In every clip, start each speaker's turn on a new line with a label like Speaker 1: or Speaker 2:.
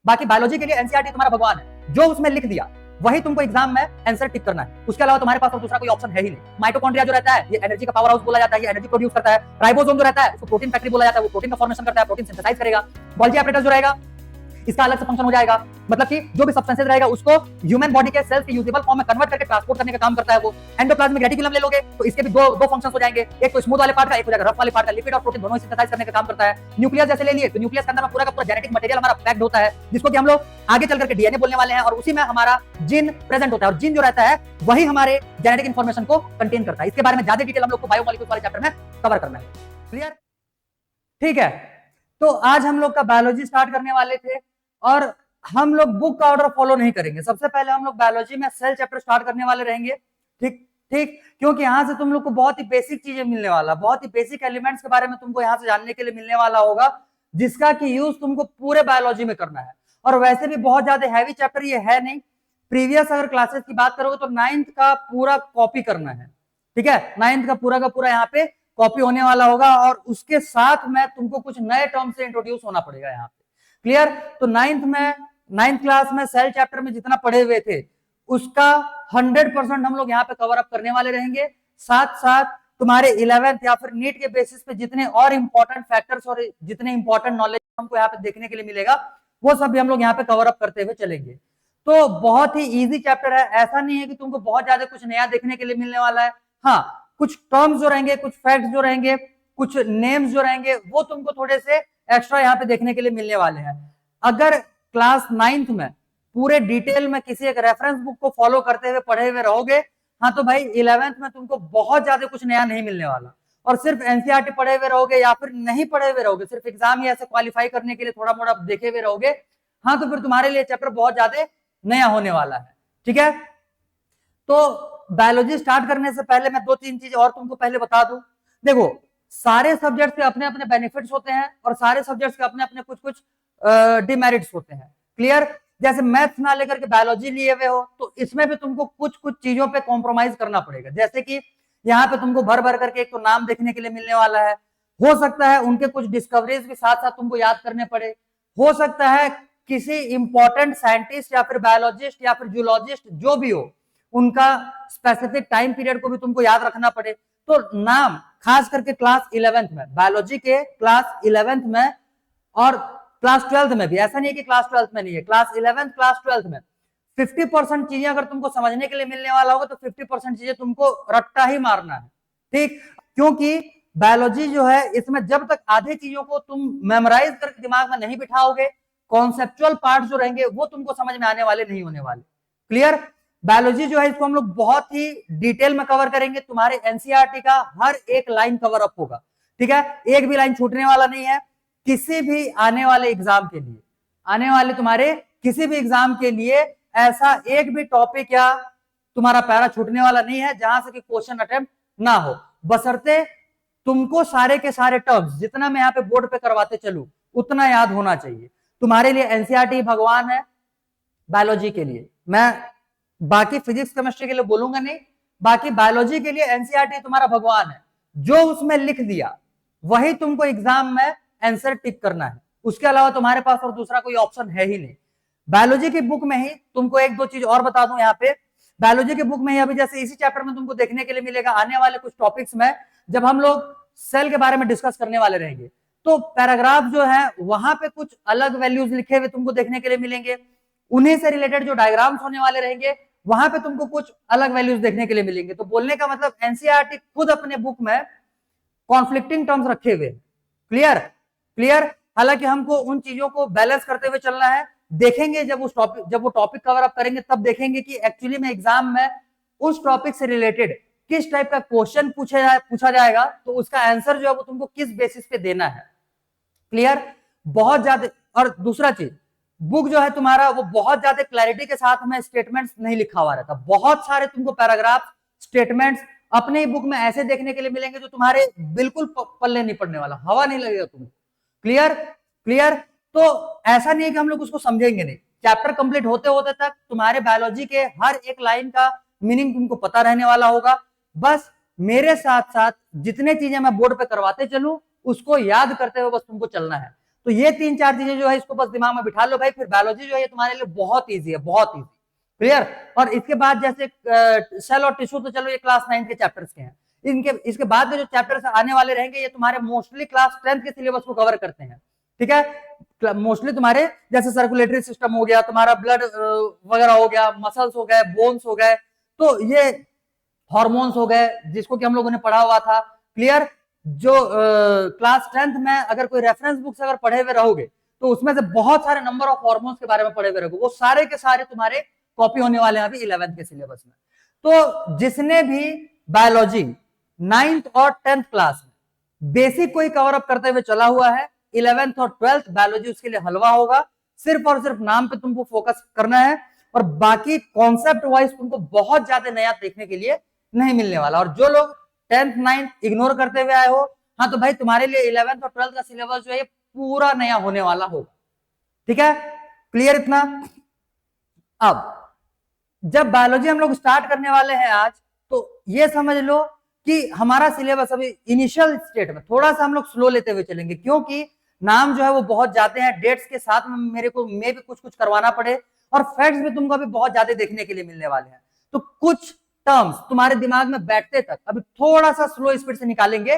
Speaker 1: बाकी बायोलॉजी के लिए एनसीईआरटी तुम्हारा भगवान है, जो उसमें लिख दिया वही तुमको एग्जाम में आंसर टिक करना है। उसके अलावा तुम्हारे पास और दूसरा कोई ऑप्शन है ही नहीं। माइटोकॉन्ड्रिया जो रहता है ये एनर्जी का पावर हाउस बोला जाता है, ये एनर्जी प्रोड्यूस करता है। राइबोसोम जो रहता है उसको प्रोटीन फैक्ट्री बोला जाता है, वो प्रोटीन का फॉर्मेशन करता है, प्रोटीन सिंथेसाइज करेगा। गोल्गी एपरेटस जो रहेगा इसका अलग से फंक्शन हो जाएगा, मतलब कि जो भी सब्सटेंसेस रहेगा उसको ह्यूमन बॉडी के सेल्स के यूजेबल फॉर्म में कन्वर्ट करके ट्रांसपोर्ट करने का काम करता है वो। एंडोप्लाज्मिक रेटिकुलम ले लोगे तो इसके भी दो फंक्शंस हो जाएंगे, एक तो स्मूथ वाले पार्ट का, एक हो जाएगा रफ वाले पार्ट का। लिपिड और प्रोटीन दोनों सिंथेसाइज करने का काम करता है। न्यूक्लियस जैसे ले लिए तो न्यूक्लियस के अंदर में पूरा का पूरा जेनेटिक मटेरियल हमारा पैक्ड होता है, जिसको कि हम लोग आगे चल करके डीएनए बोलने वाले हैं, और उसी में हमारा जीन प्रेजेंट होता है, और जीन जो रहता है वही हमारे जेनेटिक इंफॉर्मेशन को कंटेन करता है। इसके बारे में ज्यादा डिटेल हम लोग को बायोमोलिक्यूल्स वाले चैप्टर में कवर करना है। क्लियर? ठीक है, तो आज हम लोग का बायोलॉजी स्टार्ट करने वाले थे, और हम लोग बुक का ऑर्डर फॉलो नहीं करेंगे। सबसे पहले हम लोग बायोलॉजी में सेल चैप्टर स्टार्ट करने वाले रहेंगे। ठीक ठीक, क्योंकि यहाँ से तुम लोग को बहुत ही बेसिक चीजें मिलने वाला, बहुत ही बेसिक एलिमेंट्स के बारे में तुमको यहाँ से जानने के लिए मिलने वाला होगा, जिसका कि यूज तुमको पूरे बायोलॉजी में करना है। और वैसे भी बहुत ज्यादा हैवी चैप्टर ये है नहीं। प्रीवियस अगर क्लासेस की बात करोगे तो 9th का पूरा कॉपी करना है। ठीक है, 9th का पूरा यहाँ पे कॉपी होने वाला होगा, और उसके साथ में तुमको कुछ नए टर्म से इंट्रोड्यूस होना पड़ेगा यहाँ पे। क्लियर? तो 9th क्लास में सेल चैप्टर में जितना पढ़े हुए थे उसका 100% हम लोग यहाँ पे कवर अप करने वाले रहेंगे। साथ साथ तुम्हारे 11th या फिर नीट के बेसिस पे जितने और इंपॉर्टेंट फैक्टर्स और जितने इंपॉर्टेंट नॉलेज हमको यहाँ पे देखने के लिए मिलेगा, वो सब भी हम लोग यहाँ पे कवर अप करते हुए चलेंगे। तो बहुत ही इजी चैप्टर है, ऐसा नहीं है कि तुमको बहुत ज्यादा कुछ नया देखने के लिए मिलने वाला है। हाँ, कुछ टर्म्स जो रहेंगे, कुछ फैक्ट्स जो रहेंगे, कुछ नेम्स जो रहेंगे, वो तुमको थोड़े से एक्स्ट्रा यहाँ पे देखने के लिए मिलने वाले हैं। अगर क्लास 9th में पूरे डिटेल में किसी एक रेफरेंस बुक को फॉलो करते हुए पढ़े हुए रहोगे, हाँ, तो भाई 11th में तुमको बहुत ज्यादा कुछ नया नहीं मिलने वाला। और सिर्फ एनसीईआरटी पढ़े हुए रहोगे या फिर नहीं पढ़े हुए रहोगे, सिर्फ एग्जाम ही ऐसे क्वालिफाई करने के लिए थोड़ा मोड़ा देखे हुए रहोगे, हाँ, तो फिर तुम्हारे लिए चैप्टर बहुत ज्यादा नया होने वाला है। ठीक है, तो बायोलॉजी स्टार्ट करने से पहले मैं 2-3 चीज और तुमको पहले बता दूं। देखो, सारे सब्जेक्ट्स के अपने अपने बेनिफिट्स होते हैं, और सारे सब्जेक्ट्स के अपने अपने कुछ कुछ डिमेरिट्स होते हैं। क्लियर? जैसे मैथ्स ना लेकर के बायोलॉजी लिए हुए हो तो इसमें भी तुमको कुछ कुछ चीजों पे कॉम्प्रोमाइज करना पड़ेगा। जैसे कि यहाँ पे तुमको भर भर करके एक तो नाम देखने के लिए मिलने वाला है, हो सकता है उनके कुछ डिस्कवरीज भी साथ साथ तुमको याद करने पड़े, हो सकता है किसी इंपॉर्टेंट साइंटिस्ट या फिर बायोलॉजिस्ट या फिर जूलॉजिस्ट जो भी हो उनका स्पेसिफिक टाइम पीरियड को भी तुमको याद रखना पड़े। तो नाम खास करके क्लास 11th में, बायोलॉजी के क्लास 11th में और क्लास 12th में भी, ऐसा नहीं है कि क्लास 12th में नहीं है, क्लास 11th क्लास 12th में 50% चीजें अगर तुमको समझने के लिए मिलने वाला होगा तो 50% चीजें तुमको रट्टा ही मारना है। ठीक, क्योंकि बायोलॉजी जो है इसमें जब तक आधे चीजों को तुम मेमोराइज करके दिमाग में नहीं बिठाओगे, कॉन्सेप्चुअल पार्ट जो रहेंगे वो तुमको समझ में आने वाले नहीं होने वाले। क्लियर? बायोलॉजी जो है इसको हम लोग बहुत ही डिटेल में कवर करेंगे, तुम्हारे एनसीईआरटी का हर एक लाइन कवर अप होगा। ठीक है, एक भी लाइन छूटने वाला नहीं है। किसी भी आने वाले एग्जाम के लिए, आने वाले तुम्हारे किसी भी एग्जाम के लिए ऐसा एक भी टॉपिक या तुम्हारा पैरा छूटने वाला नहीं है जहां से कि क्वेश्चन अटेम्प्ट ना हो, बशर्ते तुमको सारे के सारे टर्म्स जितना मैं यहाँ पे बोर्ड पे करवाते चलूं उतना याद होना चाहिए। तुम्हारे लिए एनसीईआरटी भगवान है, बायोलॉजी के लिए मैं बाकी फिजिक्स केमिस्ट्री के लिए बोलूंगा नहीं, बाकी बायोलॉजी के लिए एनसीईआरटी तुम्हारा भगवान है। जो उसमें लिख दिया वही तुमको एग्जाम में आंसर टिक करना है, उसके अलावा तुम्हारे पास और दूसरा कोई ऑप्शन है ही नहीं। बायोलॉजी की बुक में ही तुमको एक दो चीज और बता दूं यहाँ पे, बायोलॉजी की बुक में ही अभी जैसे इसी चैप्टर में तुमको देखने के लिए मिलेगा, आने वाले कुछ टॉपिक्स में जब हम लोग सेल के बारे में डिस्कस करने वाले रहेंगे तो पैराग्राफ जो है वहां पे कुछ अलग वैल्यूज लिखे हुए तुमको देखने के लिए मिलेंगे, उन्हीं से रिलेटेड जो डायग्राम्स होने वाले रहेंगे वहां पे तुमको कुछ अलग वैल्यूज देखने के लिए मिलेंगे। तो बोलने का मतलब एनसीईआरटी खुद अपने बुक में कॉन्फ्लिक्टिंग टर्म्स रखे हुए। क्लियर? क्लियर? हालांकि हमको उन चीजों को बैलेंस करते हुए चलना है। देखेंगे जब वो टॉपिक कवर अप करेंगे तब देखेंगे कि एक्चुअली में एग्जाम में उस टॉपिक से रिलेटेड किस टाइप का क्वेश्चन पूछा जाएगा, तो उसका आंसर जो है वो तुमको किस बेसिस पे देना है। क्लियर? बहुत ज्यादा, और दूसरा चीज, बुक जो है तुम्हारा वो बहुत ज्यादा क्लैरिटी के साथ में स्टेटमेंट्स नहीं लिखा हुआ रहता, बहुत सारे तुमको पैराग्राफ स्टेटमेंट्स अपने ही बुक में ऐसे देखने के लिए मिलेंगे जो तुम्हारे बिल्कुल पल्ले नहीं पड़ने वाला, हवा नहीं लगेगा तुमको। क्लियर? क्लियर? तो ऐसा नहीं है कि हम लोग उसको समझेंगे नहीं, चैप्टर कंप्लीट होते होते तक तुम्हारे बायोलॉजी के हर एक लाइन का मीनिंग तुमको पता रहने वाला होगा। बस मेरे साथ साथ जितने चीजें मैं बोर्ड पे करवाते चलूं उसको याद करते हुए बस तुमको चलना है। तो ये 3-4 चीजें जो है इसको बस दिमाग में बिठा लो भाई, फिर बायोलॉजी जो है ये तुम्हारे लिए बहुत ईजी है, बहुत ईजी। क्लियर। और इसके बाद जैसे सेल और टिश्यू, तो चलो ये क्लास 9 के चैप्टर्स के हैं। इनके इसके बाद में जो चैप्टर्स आने वाले रहेंगे ये तुम्हारे मोस्टली क्लास 10 के सिलेबस को कवर करते हैं। ठीक है, मोस्टली तुम्हारे जैसे सर्कुलेटरी सिस्टम हो गया, तुम्हारा ब्लड वगैरह हो गया, मसल्स हो गए, बोन्स हो गए, तो ये हार्मोन्स हो गए जिसको कि हम लोगों ने पढ़ा हुआ था। क्लियर। जो क्लास 10th में अगर कोई रेफरेंस बुक्स अगर पढ़े हुए रहोगे तो उसमें से बहुत सारे नंबर ऑफ हार्मोन्स के बारे में पढ़े हुए रहोगे, वो सारे के सारे तुम्हारे कॉपी होने वाले हैं अभी 11th के सिलेबस में। तो जिसने भी बायोलॉजी 9th और 10th क्लास में बेसिक कोई कवर अप करते हुए चला हुआ है, 11th और 12th बायोलॉजी उसके लिए हलवा होगा। सिर्फ और सिर्फ नाम पे तुमको फोकस करना है और बाकी कॉन्सेप्ट वाइज तुमको बहुत ज्यादा नया देखने के लिए नहीं मिलने वाला। और जो लोग 10th 9th इग्नोर करते हुए आए हो, हाँ तो भाई तुम्हारे लिए 11th और 12th का सिलेबस जो है पूरा नया होने वाला होगा। ठीक है, क्लियर इतना। अब जब बायोलॉजी हम लोग स्टार्ट करने वाले हैं आज, तो ये समझ लो कि हमारा सिलेबस अभी इनिशियल स्टेट में थोड़ा सा हम लोग स्लो लेते हुए चलेंगे, क्योंकि नाम जो है वो बहुत जाते हैं, डेट्स के साथ में मेरे को भी कुछ करवाना पड़े और फैक्ट्स भी तुमको अभी बहुत ज्यादा देखने के लिए मिलने वाले हैं। तो कुछ टर्म्स तुम्हारे दिमाग में बैठते तक अभी थोड़ा सा स्लो स्पीड से निकालेंगे,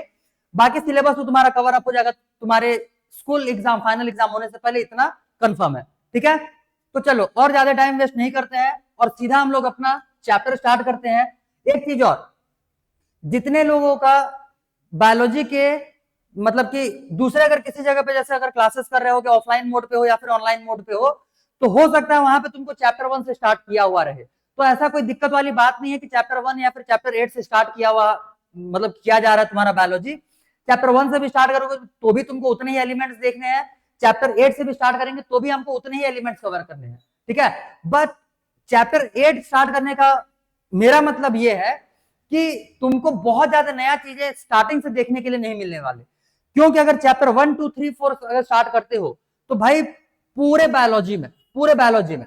Speaker 1: बाकी सिलेबस तो तुम्हारा कवर अप हो जाएगा तुम्हारे स्कूल एग्जाम, फाइनल एग्जाम होने से पहले, इतना कंफर्म है। ठीक है, तो चलो और ज्यादा टाइम वेस्ट नहीं करते हैं और सीधा हम लोग अपना चैप्टर स्टार्ट करते हैं। एक चीज और, जितने लोगों का बायोलॉजी के मतलब कि दूसरे अगर किसी जगह पे जैसे अगर क्लासेस कर रहे हो कि ऑफलाइन मोड पे हो या फिर ऑनलाइन मोड पे हो, तो हो सकता है वहां पे तुमको चैप्टर 1 से स्टार्ट किया हुआ रहे। तो ऐसा कोई दिक्कत वाली बात नहीं है कि चैप्टर 1 या फिर चैप्टर 8 से स्टार्ट किया हुआ मतलब किया जा रहा है तुम्हारा बायोलॉजी। चैप्टर 1 से भी स्टार्ट करोगे तो भी तुमको उतने ही एलिमेंट्स देखने हैं, चैप्टर 8 से भी स्टार्ट करेंगे तो भी हमको उतने ही एलिमेंट्स कवर करने हैं। ठीक है, बट चैप्टर 8 स्टार्ट करने का मेरा मतलब यह है कि तुमको बहुत ज्यादा नया चीजें स्टार्टिंग से देखने के लिए नहीं मिलने वाले, क्योंकि अगर चैप्टर 1 2 3 4 अगर स्टार्ट करते हो तो भाई पूरे बायोलॉजी में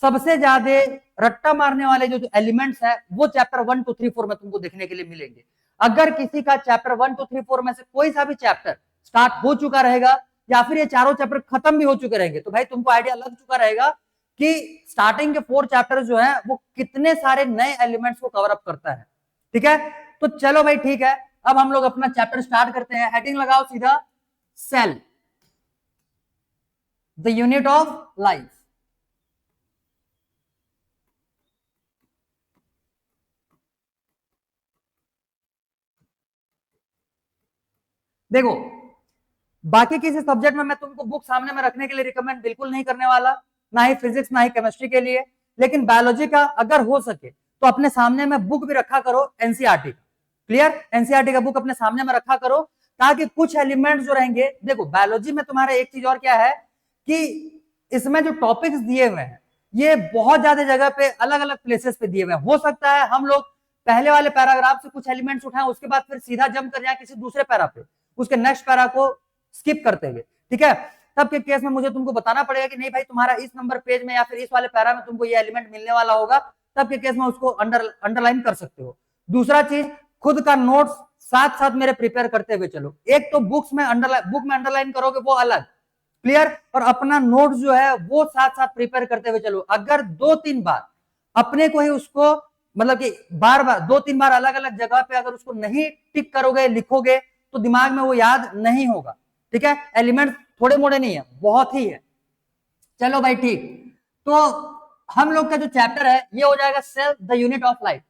Speaker 1: सबसे ज्यादा रट्टा मारने वाले जो एलिमेंट्स है वो चैप्टर 1 2 3 4 में तुमको देखने के लिए मिलेंगे। अगर किसी का चैप्टर 1 2 3 4 में से कोई सा भी चैप्टर स्टार्ट हो चुका रहेगा या फिर ये चारों चैप्टर खत्म भी हो चुके रहेंगे, तो भाई तुमको आइडिया लग चुका रहेगा कि स्टार्टिंग के 4 चैप्टर जो है वो कितने सारे नए एलिमेंट्स को कवर अप करता है। ठीक है, तो चलो भाई ठीक है, अब हम लोग अपना चैप्टर स्टार्ट करते हैं। हेडिंग लगाओ सीधा, cell the unit of life. देखो बाकी किसी सब्जेक्ट में मैं तुमको बुक सामने में रखने के लिए रिकमेंड बिल्कुल नहीं करने वाला, ना ही फिजिक्स ना ही केमिस्ट्री के लिए, लेकिन बायोलॉजी का अगर हो सके तो अपने सामने में बुक भी रखा करो एनसीईआरटी का। क्लियर, एनसीईआरटी का बुक अपने सामने में रखा करो ताकि कुछ एलिमेंट्स जो रहेंगे, देखो बायोलॉजी में तुम्हारा एक चीज और क्या है कि इसमें जो टॉपिक्स दिए हुए हैं ये बहुत ज्यादा जगह पे अलग अलग प्लेसेस पे दिए हुए हैं। हो सकता है हम लोग पहले वाले पैराग्राफ से कुछ एलिमेंट्स उठाएं, उसके बाद फिर सीधा जंप कर जाए किसी दूसरे पैरा पे, उसके नेक्स्ट पैरा को स्किप करते हुए। ठीक है, तब के केस में मुझे तुमको बताना पड़ेगा कि नहीं भाई तुम्हारा इस नंबर पेज में या फिर इस वाले पैरा में तुमको ये एलिमेंट मिलने वाला होगा, तब के केस में उसको अंडरलाइन कर सकते हो। दूसरा चीज, खुद का नोट्स साथ साथ मेरे प्रिपेयर करते हुए चलो। एक तो बुक में अंडरलाइन करोगे वो अलग, क्लियर, और अपना नोट्स जो है वो साथ साथ प्रिपेयर करते हुए चलो। अगर 2-3 बार अपने को ही उसको मतलब कि बार बार 2-3 बार अलग अलग जगह पे अगर उसको नहीं टिक करोगे, लिखोगे, तो दिमाग में वो याद नहीं होगा। ठीक है, एलिमेंट थोड़े मोड़े नहीं है, बहुत ही है। चलो भाई ठीक, तो हम लोग का जो चैप्टर है ये हो जाएगा cell the unit of life.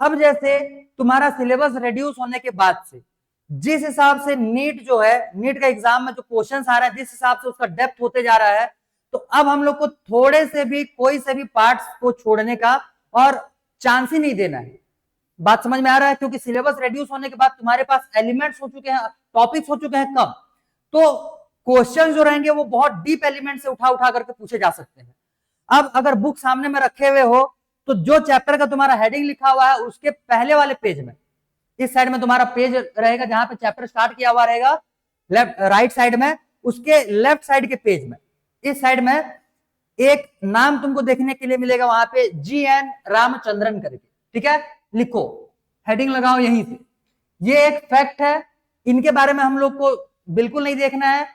Speaker 1: अब जैसे तुम्हारा सिलेबस रिड्यूस होने के बाद से जिस हिसाब से नीट जो है, नीट का एग्जाम में जो क्वेश्चन आ रहा है, जिस हिसाब से उसका डेप्थ होते जा रहा है, तो अब हम लोग को थोड़े से भी कोई से भी पार्ट्स को छोड़ने का और चांस ही नहीं देना है। बात समझ में आ रहा है, क्योंकि सिलेबस रिड्यूस होने के बाद तुम्हारे पास एलिमेंट्स हो चुके हैं, टॉपिक्स हो चुके हैं कम, तो क्वेश्चन जो रहेंगे वो बहुत डीप एलिमेंट से उठा उठा करके पूछे जा सकते हैं। अब अगर बुक सामने में रखे हुए हो तो जो चैप्टर का तुम्हारा हेडिंग लिखा हुआ है उसके पहले वाले पेज में, इस साइड में तुम्हारा पेज रहेगा जहां पे चैप्टर स्टार्ट किया हुआ रहेगा, लेफ्ट राइट साइड में, उसके लेफ्ट साइड के पेज में इस साइड में एक नाम तुमको देखने के लिए मिलेगा, वहां पे GN रामचंद्रन करके। ठीक है, लिखो, हेडिंग लगाओ यहीं से। ये एक फैक्ट है, इनके बारे में हम लोग को बिल्कुल नहीं देखना है।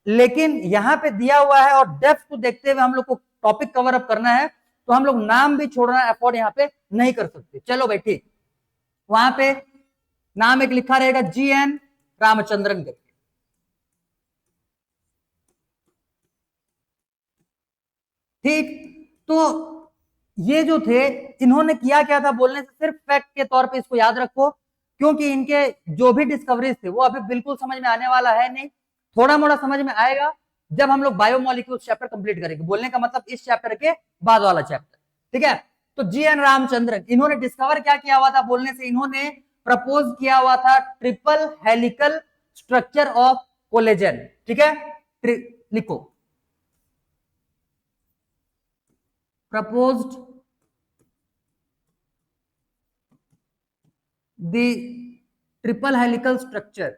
Speaker 1: लेकिन यहां पे दिया हुआ है और डेप्थ को देखते हुए हम लोग को टॉपिक कवर अप करना है, तो हम लोग नाम भी छोड़ना अफोर्ड यहाँ पे नहीं कर सकते। चलो भाई ठीक, वहां पे नाम एक लिखा रहेगा GN रामचंद्रन करके। ठीक, तो ये जो थे इन्होंने किया क्या था, बोलने से सिर्फ फैक्ट के तौर पे इसको याद रखो, क्योंकि इनके जो भी डिस्कवरीज थे वो अभी बिल्कुल समझ में आने वाला है नहीं, थोड़ा मोड़ा समझ में आएगा जब हम लोग बायोमोलिक्यूल्स चैप्टर कंप्लीट करेंगे। बोलने का मतलब इस चैप्टर के बाद वाला चैप्टर, ठीक है। तो GN रामचंद्रन इन्होंने डिस्कवर क्या किया हुआ था, बोलने से इन्होंने प्रपोज किया हुआ था triple helical structure of collagen, ठीक है। लिखो, proposed the triple helical structure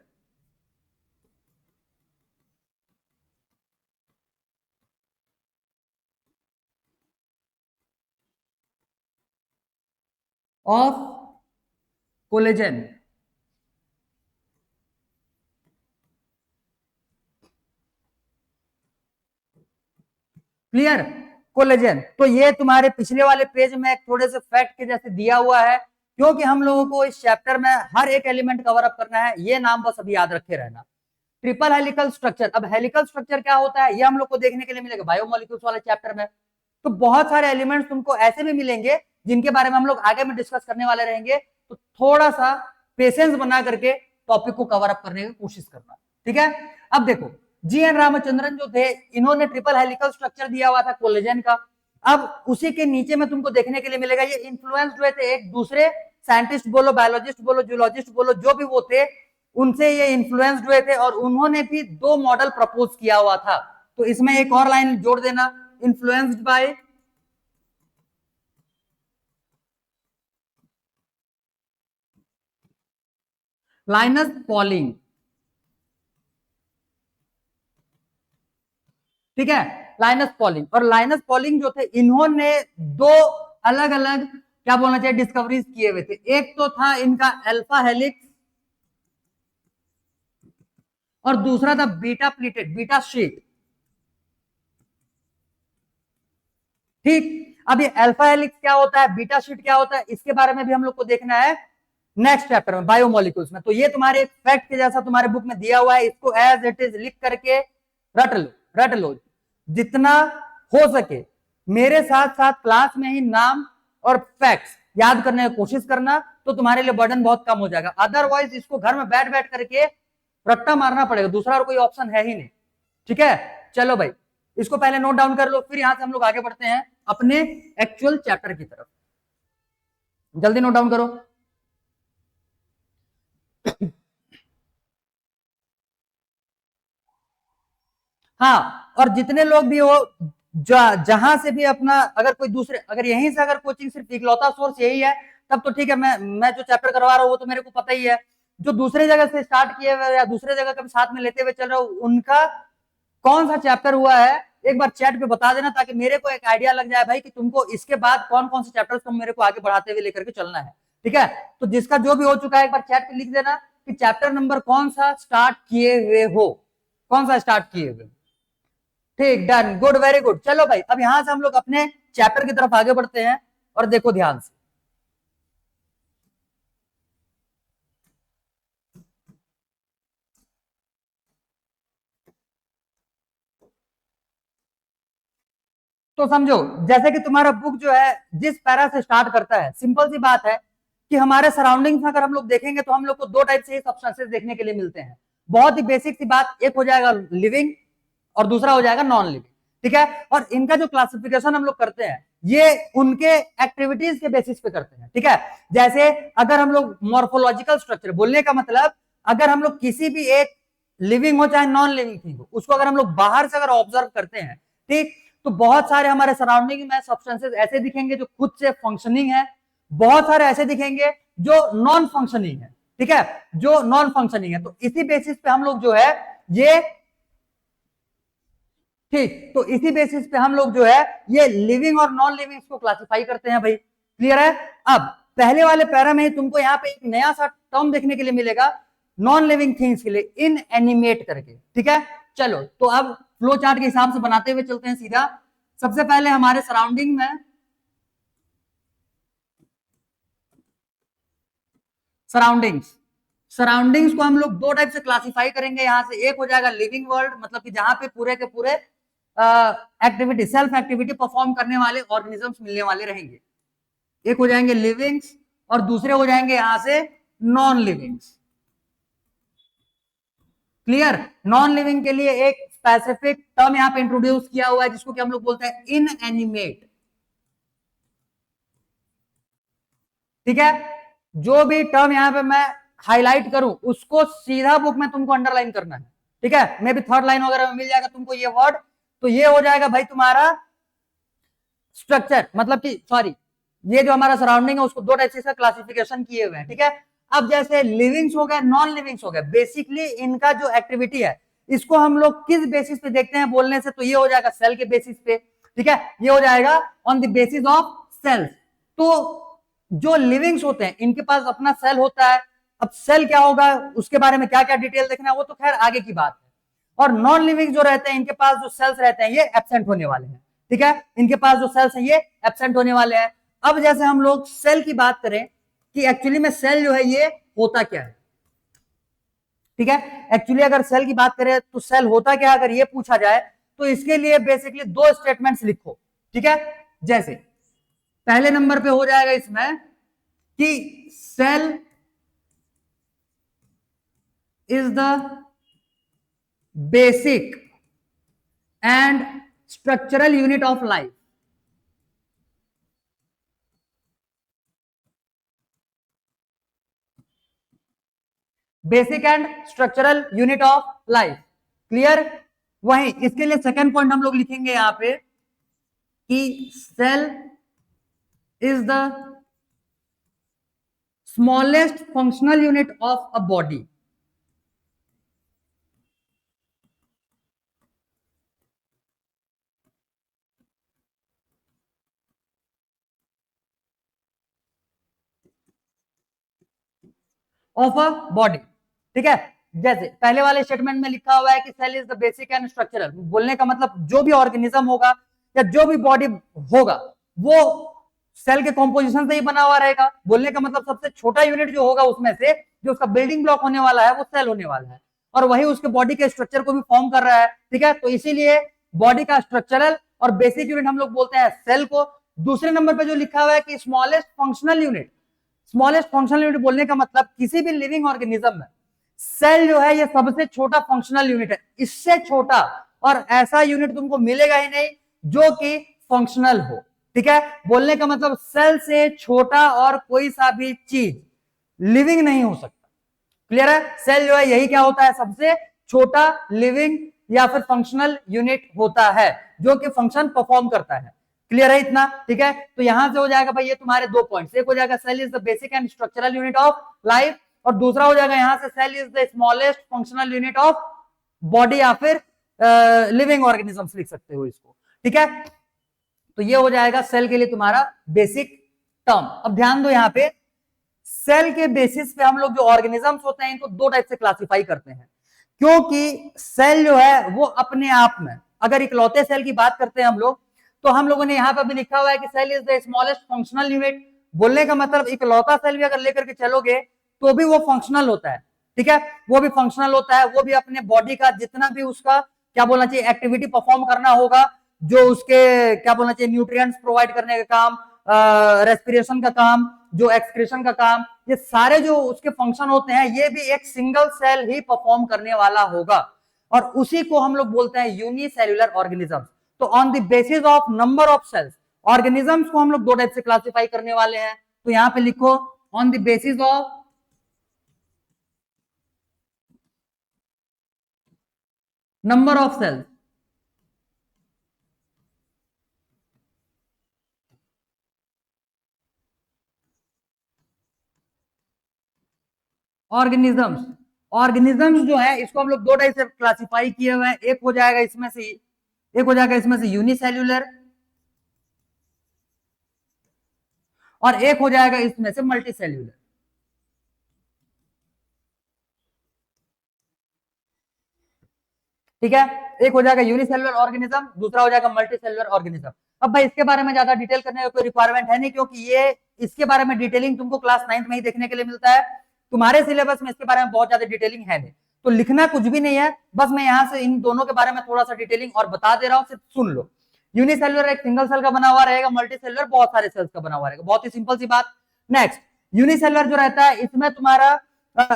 Speaker 1: of collagen। Clear, collagen. तो ये तुम्हारे पिछले वाले पेज में थोड़े से फैक्ट के जैसे दिया हुआ है, क्योंकि हम लोगों को इस चैप्टर में हर एक एलिमेंट कवर अप करना है, ये नाम बस अभी याद रखे रहना। ट्रिपल हेलिकल स्ट्रक्चर, अब हेलिकल स्ट्रक्चर क्या होता है ये हम लोग को देखने के लिए मिलेगा बायोमोलिक्यूल्स वाले चैप्टर में। तो बहुत सारे एलिमेंट्स तुमको ऐसे भी मिलेंगे जिनके बारे में हम लोग आगे में डिस्कस करने वाले रहेंगे, तो थोड़ा सा पेशेंस बना करके टॉपिक को कवर अप करने की कोशिश करना, ठीक है। अब देखो GN रामचंद्रन जो थे इन्होंने ट्रिपल हेलिकल स्ट्रक्चर दिया हुआ था कोलेजन का। अब उसी के नीचे में तुमको देखने के लिए मिलेगा ये इन्फ्लुएंस्ड हुए थे एक दूसरे साइंटिस्ट बोलो, बायोलॉजिस्ट बोलो, जूलॉजिस्ट बोलो, जो भी वो थे उनसे ये इन्फ्लुएंस्ड हुए थे, और उन्होंने भी दो मॉडल प्रपोज किया हुआ था। तो इसमें एक और लाइन जोड़ देना, इन्फ्लुएंस्ड बाय लाइनस पॉलिंग, ठीक है, लाइनस पॉलिंग। और लाइनस पॉलिंग जो थे इन्होंने दो अलग अलग क्या बोलना चाहिए डिस्कवरीज किए हुए थे। एक तो था इनका अल्फा हेलिक्स और दूसरा था बीटा प्लीटेड, बीटा शीट, ठीक। अब ये अल्फा हेलिक्स क्या होता है, बीटा शीट क्या होता है, इसके बारे में भी हम लोग को देखना है नेक्स्ट चैप्टर में बायोमोलिक्यूल्स में। तो ये तुम्हारे एक फैक्ट के जैसा तुम्हारे बुक में दिया हुआ है, इसको एज इट इज लिख करके रट लो, रट लो जितना हो सके। मेरे साथ साथ क्लास में ही नाम और फैक्ट्स याद करने की कोशिश करना, तो तुम्हारे लिए बर्डन बहुत कम हो जाएगा। अदरवाइज इसको घर में बैठ बैठ करके रट्टा मारना पड़ेगा, दूसरा और कोई ऑप्शन है ही नहीं, ठीक है। चलो भाई इसको पहले नोट डाउन कर लो, फिर यहां से हम लोग आगे बढ़ते हैं अपने एक्चुअल चैप्टर की तरफ। जल्दी नोट डाउन करो। हाँ, और जितने लोग भी हो जहां से भी अपना अगर कोई दूसरे, अगर यहीं से अगर कोचिंग सिर्फ इकलौता सोर्स यही है तब तो ठीक है, मैं जो चैप्टर करवा रहा हूँ वो तो मेरे को पता ही है। जो दूसरे जगह से स्टार्ट किए हुए या दूसरे जगह कभी साथ में लेते हुए चल रहा हूँ, उनका कौन सा चैप्टर हुआ है एक बार चैट पे बता देना, ताकि मेरे को एक आइडिया लग जाए भाई कि तुमको इसके बाद कौन कौन से चैप्टर्स तुम मेरे को आगे बढ़ाते हुए लेकर के चलना है, ठीक है। तो जिसका जो भी हो चुका है एक बार चैट पे लिख देना कि चैप्टर नंबर कौन सा स्टार्ट किए हुए हो, कौन सा स्टार्ट किए हुए। ठीक, डन, गुड, वेरी गुड। चलो भाई अब यहां से हम लोग अपने चैप्टर की तरफ आगे बढ़ते हैं, और देखो ध्यान से। तो समझो जैसे कि तुम्हारा बुक जो है जिस पैरा से स्टार्ट करता है, सिंपल सी बात है कि हमारे सराउंडिंग्स में अगर हम लोग देखेंगे तो हम लोग को दो टाइप से सब्सटेंसेस देखने के लिए मिलते हैं। बहुत ही बेसिक सी बात, एक हो जाएगा लिविंग और दूसरा हो जाएगा नॉन लिविंग, ठीक है। और इनका जो क्लासिफिकेशन हम लोग करते हैं ये उनके एक्टिविटीज के बेसिस पे करते हैं, ठीक है। जैसे अगर हम लोग मॉर्फोलॉजिकल स्ट्रक्चर, बोलने का मतलब अगर हम लोग किसी भी एक लिविंग हो चाहे नॉन लिविंग थिंग हो, उसको अगर हम लोग बाहर से अगर ऑब्जर्व करते हैं, ठीक, तो बहुत सारे हमारे सराउंडिंग में सब्सटेंसेस ऐसे दिखेंगे जो खुद से फंक्शनिंग है, बहुत सारे ऐसे दिखेंगे जो नॉन फंक्शनिंग है, ठीक है, जो नॉन फंक्शनिंग है। तो इसी बेसिस पे हम लोग जो है ये, ठीक, तो इसी बेसिस पे हम लोग जो है ये लिविंग और नॉन लिविंग को क्लासिफाई करते हैं भाई, क्लियर है। अब पहले वाले पैरा में ही तुमको यहाँ पे एक नया सा टर्म देखने के लिए मिलेगा नॉन लिविंग थिंग्स के लिए, इन एनिमेट करके, ठीक है। चलो तो अब फ्लो चार्ट के हिसाब से बनाते हुए चलते हैं सीधा। सबसे पहले हमारे सराउंडिंग में सराउंडिंग्स को हम लोग दो टाइप से क्लासिफाई करेंगे। यहां से एक हो जाएगा लिविंग वर्ल्ड, मतलब कि जहां पे पूरे के पूरे एक्टिविटी, सेल्फ एक्टिविटी परफॉर्म करने वाले ऑर्गेनिजम्स मिलने वाले रहेंगे। एक हो जाएंगे लिविंग्स और दूसरे हो जाएंगे यहां से non livings. Clear? Non living के लिए एक स्पेसिफिक टर्म यहां पे इंट्रोड्यूस किया हुआ है जिसको कि हम लोग बोलते हैं इनएनिमेट। ठीक है? जो भी टर्म यहां पे मैं हाईलाइट करूं उसको सीधा बुक में तुमको अंडरलाइन करना है। ठीक है? मे भी थर्ड लाइन वगैरह में मिल जाएगा तुमको ये वर्ड। तो ये हो जाएगा भाई तुम्हारा स्ट्रक्चर, मतलब कि सॉरी, ये जो हमारा सराउंडिंग है उसको दो टाइप से क्लासिफिकेशन किए हुए हैं। ठीक है? अब जैसे लिविंग्स हो गए, नॉन लिविंग्स हो गए, बेसिकली इनका जो एक्टिविटी है इसको हम लोग किस बेसिस पे देखते हैं बोलने से, तो ये हो जाएगा सेल के बेसिस पे। ठीक है? ये हो जाएगा on the basis of cells. तो जो लिविंग्स होते हैं इनके पास अपना सेल होता है। अब सेल क्या होगा उसके बारे में क्या क्या डिटेल देखना है वो तो खैर आगे की बात है। और नॉन लिविंग जो रहते हैं इनके पास जो सेल्स रहते हैं ये एब्सेंट होने वाले हैं। ठीक है? इनके पास जो सेल्स हैं ये एब्सेंट होने वाले हैं। अब जैसे हम लोग सेल की बात करें कि एक्चुअली में सेल जो है ये होता क्या है। ठीक है? एक्चुअली अगर सेल की बात करें तो सेल होता क्या, अगर ये पूछा जाए तो इसके लिए बेसिकली दो स्टेटमेंट्स लिखो। ठीक है? जैसे पहले नंबर पे हो जाएगा इसमें कि cell is the basic and structural unit of life. Basic and structural unit of life. Clear? वही इसके लिए सेकंड पॉइंट हम लोग लिखेंगे यहां पे कि cell is the smallest functional unit of a body. Of a body. ठीक है? जैसे पहले वाले स्टेटमेंट में लिखा हुआ है कि cell is the basic and structural, बोलने का मतलब जो भी ऑर्गेनिज्म होगा या जो भी बॉडी होगा वो सेल के कॉम्पोजिशन से ही बना हुआ रहेगा। बोलने का मतलब सबसे छोटा यूनिट जो होगा उसमें से जो उसका बिल्डिंग ब्लॉक होने वाला है वो सेल होने वाला है, और वही उसके बॉडी के स्ट्रक्चर को भी फॉर्म कर रहा है। ठीक है? तो इसीलिए बॉडी का स्ट्रक्चरल और बेसिक यूनिट हम लोग बोलते हैं सेल को। दूसरे नंबर पर जो लिखा हुआ है कि smallest functional unit, smallest functional unit बोलने का मतलब किसी भी लिविंग ऑर्गेनिज्म में सेल जो है ये सबसे छोटा फंक्शनल यूनिट है। इससे छोटा और ऐसा यूनिट तुमको मिलेगा ही नहीं जो कि फंक्शनल हो। ठीक है? बोलने का मतलब सेल से छोटा और कोई सा भी चीज लिविंग नहीं हो सकता। क्लियर है? सेल जो है यही क्या होता है, सबसे छोटा लिविंग या फिर फंक्शनल यूनिट होता है जो कि फंक्शन परफॉर्म करता है। क्लियर है इतना? ठीक है? तो यहां से हो जाएगा भाई ये तुम्हारे दो पॉइंट्स, एक हो जाएगा cell is the basic and structural unit of life, और दूसरा हो जाएगा यहां से cell is the smallest functional unit of body या फिर लिविंग ऑर्गेनिजम्स लिख सकते हो इसको। ठीक है? तो ये हो जाएगा सेल के लिए तुम्हारा बेसिक टर्म। अब ध्यान दो यहां पे, सेल के बेसिस पे हम लोग जो ऑर्गेनिजम्स होते हैं इनको दो टाइप से क्लासिफाई करते हैं, क्योंकि सेल जो है वो अपने आप में, अगर इकलौते सेल की बात करते हैं हम लोग, तो हम लोगों ने यहां पर भी लिखा हुआ है कि cell is the smallest functional unit. बोलने का मतलब इकलौता सेल भी अगर लेकर के चलोगे तो भी वो फंक्शनल होता है। ठीक है? वो भी फंक्शनल होता है, वो भी अपने बॉडी का जितना भी उसका क्या बोलना चाहिए एक्टिविटी परफॉर्म करना होगा, जो उसके क्या बोलना चाहिए न्यूट्रिएंट्स प्रोवाइड करने का काम, रेस्पिरेशन का काम, जो एक्सक्रीशन का काम, ये सारे जो उसके फंक्शन होते हैं ये भी एक सिंगल सेल ही परफॉर्म करने वाला होगा, और उसी को हम लोग बोलते हैं यूनिसेल्युलर ऑर्गेनिजम्स। तो on the basis of number of cells organisms को हम लोग दो टाइप से क्लासिफाई करने वाले हैं। तो यहां पे लिखो on the basis of number of cells organisms, organisms जो है इसको हम लोग दो टाइप से क्लासिफाई किए हुए हैं। एक हो जाएगा इसमें से, एक हो जाएगा इसमें से यूनिसेल्युलर, और एक हो जाएगा इसमें से मल्टी सेल्यूलर। ठीक है। एक हो जाएगा यूनिसेलुलर ऑर्गेनिज्म, दूसरा हो जाएगा मल्टीसेलुलर ऑर्गेनिज्म। अब भाई इसके बारे में ज्यादा डिटेल करने का कोई रिक्वायरमेंट है नहीं, क्योंकि ये इसके बारे में डिटेलिंग तुमको क्लास 9th में ही देखने के लिए मिलता है। तुम्हारे सिलेबस में इसके बारे में बहुत ज्यादा डिटेलिंग है नहीं, तो लिखना कुछ भी नहीं है, बस मैं यहाँ से इन दोनों के बारे में थोड़ा सा डिटेलिंग और बता दे रहा हूँ, सिर्फ सुन लो। यूनिसेलुलर एक सिंगल सेल का बना हुआ रहेगा, मल्टीसेलुलर बहुत सारे सेल्स का बना हुआ रहेगा, बहुत ही सिंपल सी बात। नेक्स्ट, यूनिसेलुलर जो रहता है इसमें तुम्हारा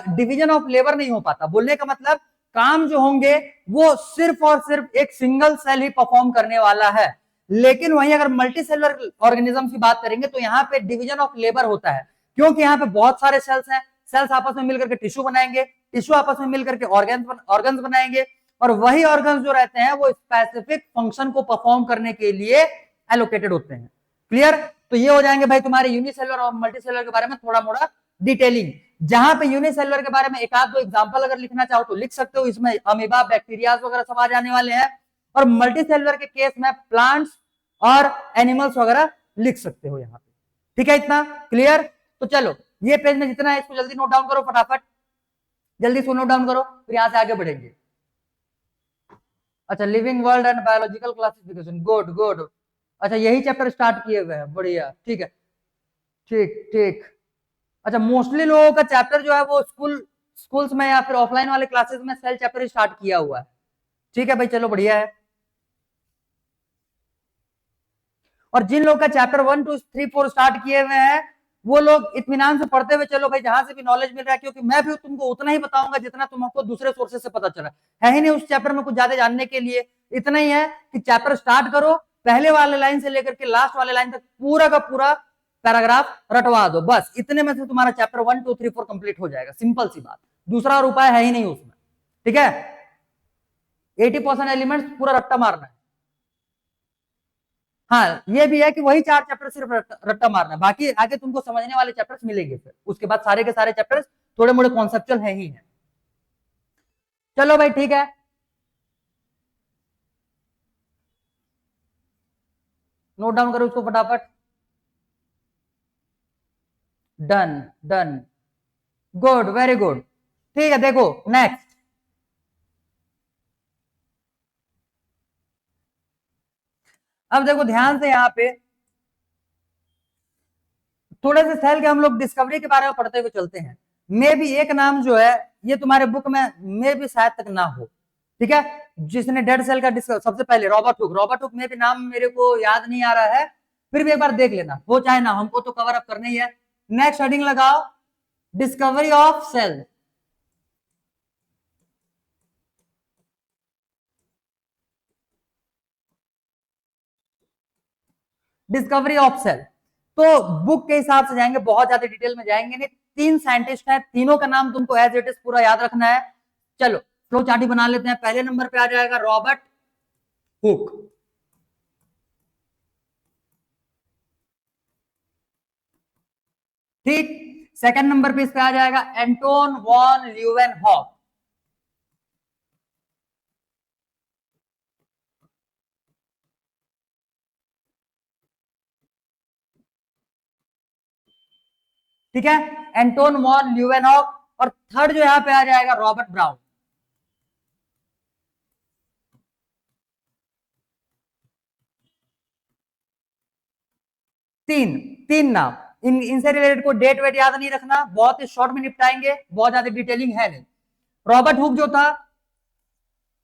Speaker 1: डिवीजन ऑफ लेबर नहीं हो पाता। बोलने का मतलब काम जो होंगे वो सिर्फ और सिर्फ एक सिंगल सेल ही परफॉर्म करने वाला है। लेकिन वहीं अगर मल्टीसेलुलर ऑर्गेनिज्म की बात करेंगे तो यहाँ पे डिवीजन ऑफ लेबर होता है, क्योंकि यहाँ पे बहुत सारे सेल्स हैं। सेल्स आपस में मिलकर के टिश्यू बनाएंगे, टिश्यू आपस में मिलकर के ऑर्गन्स बनाएंगे, और वही ऑर्गन्स जो रहते हैं वो स्पेसिफिक फंक्शन को परफॉर्म करने के लिए एलोकेटेड होते हैं। क्लियर? तो ये हो जाएंगे भाई तुम्हारे यूनिसेलुलर और मल्टीसेलुलर के बारे में थोड़ा मोड़ा डिटेलिंग। जहां पे यूनिसेलुलर के बारे में एक आध दो एग्जांपल अगर लिखना चाहो तो लिख सकते हो, इसमें अमीबा, बैक्टीरिया वगैरह सब आ जाने वाले हैं। और मल्टीसेलुलर के केस में प्लांट्स और एनिमल्स वगैरह लिख सकते हो यहाँ पे। ठीक है, इतना क्लियर? तो चलो ये पेज में जितना है इसको जल्दी नोट डाउन करो, फटाफट जल्दी से नोट डाउन करो, फिर यहां से आगे बढ़ेंगे। अच्छा, living world and biological classification, good good. अच्छा, यही चैप्टर स्टार्ट किए हुए हैं, बढ़िया, ठीक है, ठीक ठीक। अच्छा, मोस्टली लोगों का चैप्टर जो है वो स्कूल्स में या फिर ऑफलाइन वाले क्लासेस में सेल चैप्टर स्टार्ट किया हुआ है। ठीक है भाई, चलो बढ़िया है। और जिन लोग का चैप्टर 1 2 3 4 स्टार्ट किए हुए हैं वो लोग इत्मीनान से पढ़ते हुए चलो भाई, जहां से भी नॉलेज मिल रहा है, क्योंकि मैं भी तुमको उतना ही बताऊंगा जितना तुमको दूसरे सोर्सेज से पता चला है ही नहीं उस चैप्टर में कुछ ज्यादा जानने के लिए। इतना ही है कि चैप्टर स्टार्ट करो, पहले वाले लाइन से लेकर के लास्ट वाले लाइन तक पूरा का पूरा पैराग्राफ रटवा दो, बस इतने में से तुम्हारा चैप्टर 1 2 3 4 कंप्लीट हो जाएगा। सिंपल सी बात, दूसरा और उपाय है ही नहीं उसमें। ठीक है, 80% एलिमेंट्स पूरा रट्टा मारना है। हाँ, ये भी है कि वही 4 चैप्टर सिर्फ रट्टा मारना है, बाकी आगे तुमको समझने वाले चैप्टर्स मिलेंगे, फिर उसके बाद सारे के सारे चैप्टर्स थोड़े मोड़े कॉन्सेप्चुअल है ही है। चलो भाई ठीक है, नोट डाउन करो उसको फटाफट। Done done, good, very good. ठीक है, देखो नेक्स्ट, अब देखो ध्यान से यहाँ पे थोड़े से सेल के हम लोग डिस्कवरी के बारे में पढ़ते हुए चलते हैं। मे भी एक नाम जो है ये तुम्हारे बुक में मे भी शायद तक ना हो, ठीक है, जिसने डेड सेल का डिस्कवर, सबसे पहले रॉबर्ट हुक। रॉबर्ट हुक में भी नाम मेरे को याद नहीं आ रहा है, फिर भी एक बार देख लेना, हो चाहे ना, हमको तो कवर अप करना ही है। नेक्स्ट हेडिंग लगाओ, discovery of cell. Discovery of cell, तो बुक के हिसाब से जाएंगे, बहुत ज्यादा डिटेल में जाएंगे नहीं। 3 साइंटिस्ट हैं, तीनों का नाम तुमको एज इट इज पूरा याद रखना है। चलो फ्लो चार्ट ही बना लेते हैं। पहले नंबर पे आ जाएगा रॉबर्ट हुक, ठीक। सेकंड नंबर पे इस पे आ जाएगा एंटोन वॉन ल्यूवेनहॉक, ठीक है, एंटोन वॉन ल्यूवेनहॉक। और थर्ड जो यहां पे आ जाएगा रॉबर्ट ब्राउन। तीन तीन नाम, इनसे रिलेटेड कोई डेट वेट याद नहीं रखना, बहुत ही शॉर्ट में निपटाएंगे, बहुत ज्यादा डिटेलिंग है नहीं। रॉबर्ट हुक जो था,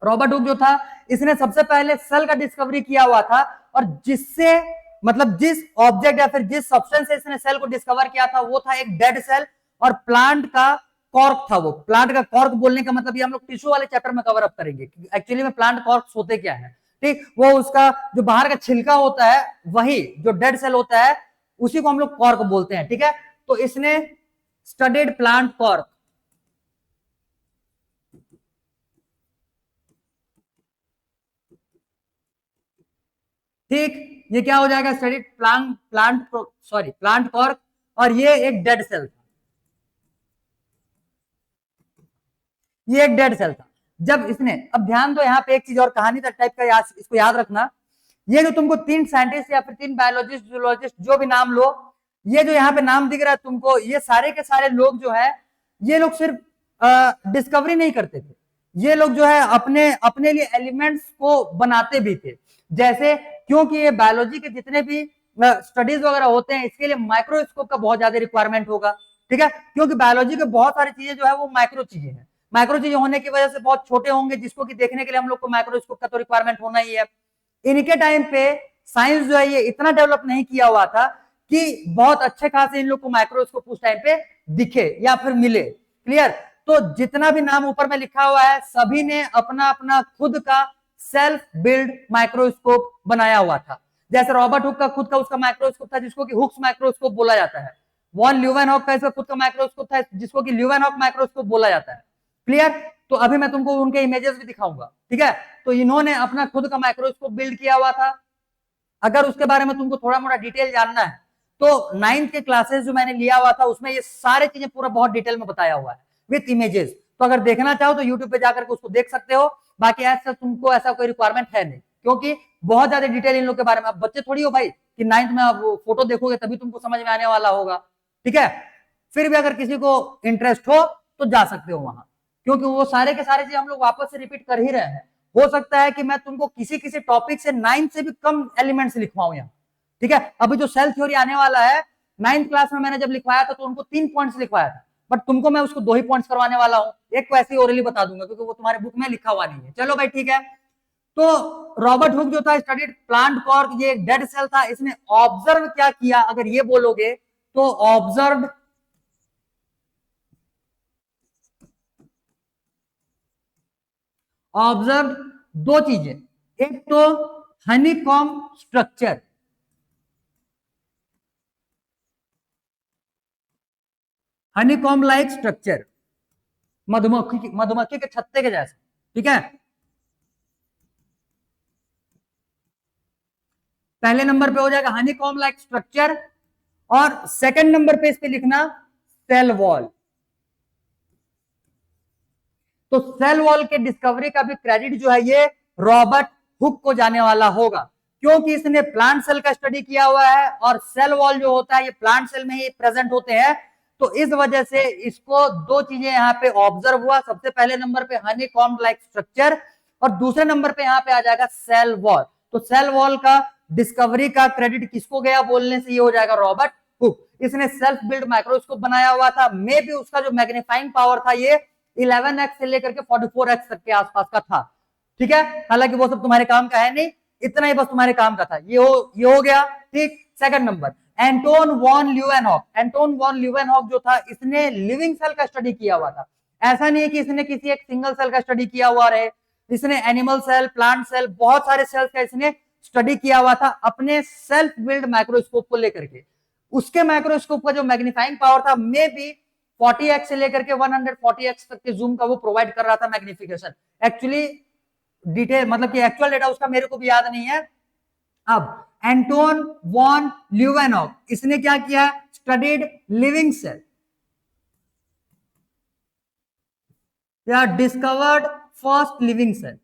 Speaker 1: रॉबर्ट हुक जो था इसने सबसे पहले सेल का डिस्कवरी किया हुआ था, और जिससे मतलब जिस ऑब्जेक्ट या फिर जिस सब्सटेंस से इसने सेल को डिस्कवर किया था वो था एक डेड सेल, और प्लांट का कॉर्क था वो। प्लांट का कॉर्क बोलने का मतलब ये हम लोग टिश्यू वाले चैप्टर में कवर अप करेंगे, एक्चुअली में प्लांट कॉर्क होते क्या है, ठीक। वो उसका जो बाहर का छिलका होता है, वही जो डेड सेल होता है उसी को हम लोग कॉर्क बोलते हैं, ठीक है। तो इसने स्टडीड प्लांट कॉर्क, ठीक। ये क्या हो जाएगा, स्टडीड प्लांट कॉर्क, और ये एक डेड सेल था, ये एक डेड सेल था। जब इसने, अब ध्यान दो यहाँ पे एक चीज और, कहानी टाइप का इसको याद रखना। ये जो तुमको 3 साइंटिस्ट या फिर 3 बायोलॉजिस्ट, जूलॉजिस्ट, जो भी नाम लो, ये जो यहाँ पे नाम दिख रहा है तुमको, ये सारे के सारे लोग जो है ये लोग सिर्फ डिस्कवरी नहीं करते थे, ये लोग जो है अपने अपने लिए एलिमेंट्स को बनाते भी थे। जैसे क्योंकि ये बायोलॉजी के जितने भी स्टडीज वगैरह होते हैं, इसके लिए माइक्रोस्कोप का बहुत ज्यादा रिक्वायरमेंट होगा। ठीक है, क्योंकि बायोलॉजी के बहुत सारी चीजें जो है वो माइक्रो चीजें हैं। माइक्रो चीजें होने की वजह से बहुत छोटे होंगे, जिसको कि देखने के लिए हम लोग को माइक्रोस्कोप का तो रिक्वायरमेंट होना ही है। इनके टाइम पे साइंस जो है ये इतना डेवलप नहीं किया हुआ था कि बहुत अच्छे खासे इन लोग को माइक्रोस्कोप उस टाइम पे दिखे या फिर मिले। क्लियर? तो जितना भी नाम ऊपर में लिखा हुआ है, सभी ने अपना अपना खुद का सेल्फ बिल्ड माइक्रोस्कोप बनाया हुआ था। जैसे रॉबर्ट हुक का खुद का उसका माइक्रोस्कोप था, जिसको कि हुक्स माइक्रोस्कोप बोला जाता है। वॉन ल्यूवेनहॉक का इसका खुद का माइक्रोस्कोप था, जिसको कि ल्यूवेनहॉक माइक्रोस्कोप बोला जाता है। क्लियर? तो अभी मैं तुमको उनके इमेजेस भी दिखाऊंगा। ठीक है, तो इन्होंने अपना खुद का माइक्रोस्कोप बिल्ड किया हुआ था। अगर उसके बारे में तुमको थोड़ा मोड़ा डिटेल जानना है तो 9th के क्लासेस जो मैंने लिया हुआ था उसमें ये सारे चीजें पूरा बहुत डिटेल में बताया हुआ है विथ इमेजेस। तो अगर देखना चाहो तो यूट्यूब पे जाकर के उसको देख सकते हो। बाकी ऐसा तुमको ऐसा कोई रिक्वायरमेंट है नहीं, क्योंकि बहुत ज्यादा डिटेल इन लोग के बारे में। अब बच्चे थोड़ी हो भाई कि 9th में आप फोटो देखोगे तभी तुमको समझ में आने वाला होगा। ठीक है, फिर भी अगर किसी को इंटरेस्ट हो तो जा सकते हो वहां, क्योंकि वो सारे के सारे चीज हम लोग वापस से रिपीट कर ही रहे हैं। हो सकता है कि मैं तुमको किसी किसी टॉपिक से 9th से भी कम एलिमेंट्स लिखवाऊं यहाँ। ठीक है, अभी जो सेल थ्योरी आने वाला है 9th क्लास में मैंने जब लिखवाया था तो उनको 3 पॉइंट्स लिखवाया था, बट तुमको मैं उसको 2 ही पॉइंट्स करवाने वाला हूं। एक को ऐसे ही ओरली बता दूंगा क्योंकि वो तुम्हारे बुक में लिखा हुआ नहीं है। चलो भाई ठीक है। तो रॉबर्ट हुक जो था स्टडीड प्लांट कॉर्क, ये एक डेड सेल था। इसने ऑब्जर्व क्या किया अगर ये बोलोगे तो ऑब्जर्व ऑब्जर्व दो चीजें। एक तो honeycomb structure, honeycomb like structure, मधुमक्खी के छत्ते के जैसे। ठीक है, पहले नंबर पे हो जाएगा हनीकॉम लाइक स्ट्रक्चर, और सेकंड नंबर पे इस पे लिखना सेल वॉल। तो सेल वॉल के डिस्कवरी का भी क्रेडिट जो है ये रॉबर्ट हुक को जाने वाला होगा, क्योंकि इसने प्लांट सेल का स्टडी किया हुआ है और सेल वॉल जो होता है ये प्लांट सेल में ही प्रेजेंट होते हैं। तो इस वजह से इसको दो चीजें यहाँ पे ऑब्जर्व हुआ। सबसे पहले नंबर पे हनी कॉम्ब लाइक स्ट्रक्चर, और दूसरे नंबर पे यहाँ पे आ जाएगा सेल वॉल। तो सेल वॉल का डिस्कवरी का क्रेडिट किसको गया बोलने से, ये हो जाएगा रॉबर्ट हुक। इसने सेल्फ बिल्ड माइक्रोस्कोप बनाया हुआ था। मे भी उसका जो मैग्नीफाइंग पावर था ये 11x से लेकर के 44x तक के आसपास का था। ठीक है, हालांकि वो सब तुम्हारे काम का है नहीं, इतना ही बस तुम्हारे काम का था। ये हो गया। ठीक, second number Anton van Leeuwenhoek. Anton van Leeuwenhoek जो था इसने लिविंग सेल का स्टडी किया हुआ था। ऐसा नहीं है कि इसने किसी एक सिंगल सेल का स्टडी किया हुआ रहे, इसने एनिमल सेल, प्लांट सेल, बहुत सारे सेल्स का इसने स्टडी किया हुआ था अपने सेल्फ बिल्ड माइक्रोस्कोप को लेकर के। उसके माइक्रोस्कोप का जो मैग्नीफाइंग पावर था मे बी 40x से लेकर के 140x तक के जूम का वो प्रोवाइड कर रहा था मैग्निफिकेशन। एक्चुअली डिटेल मतलब कि एक्चुअल डेटा उसका मेरे को भी याद नहीं है। अब एंटोन वॉन ल्यूवेनहॉक इसने क्या किया, स्टडीड लिविंग सेल या डिस्कवर्ड फर्स्ट लिविंग सेल।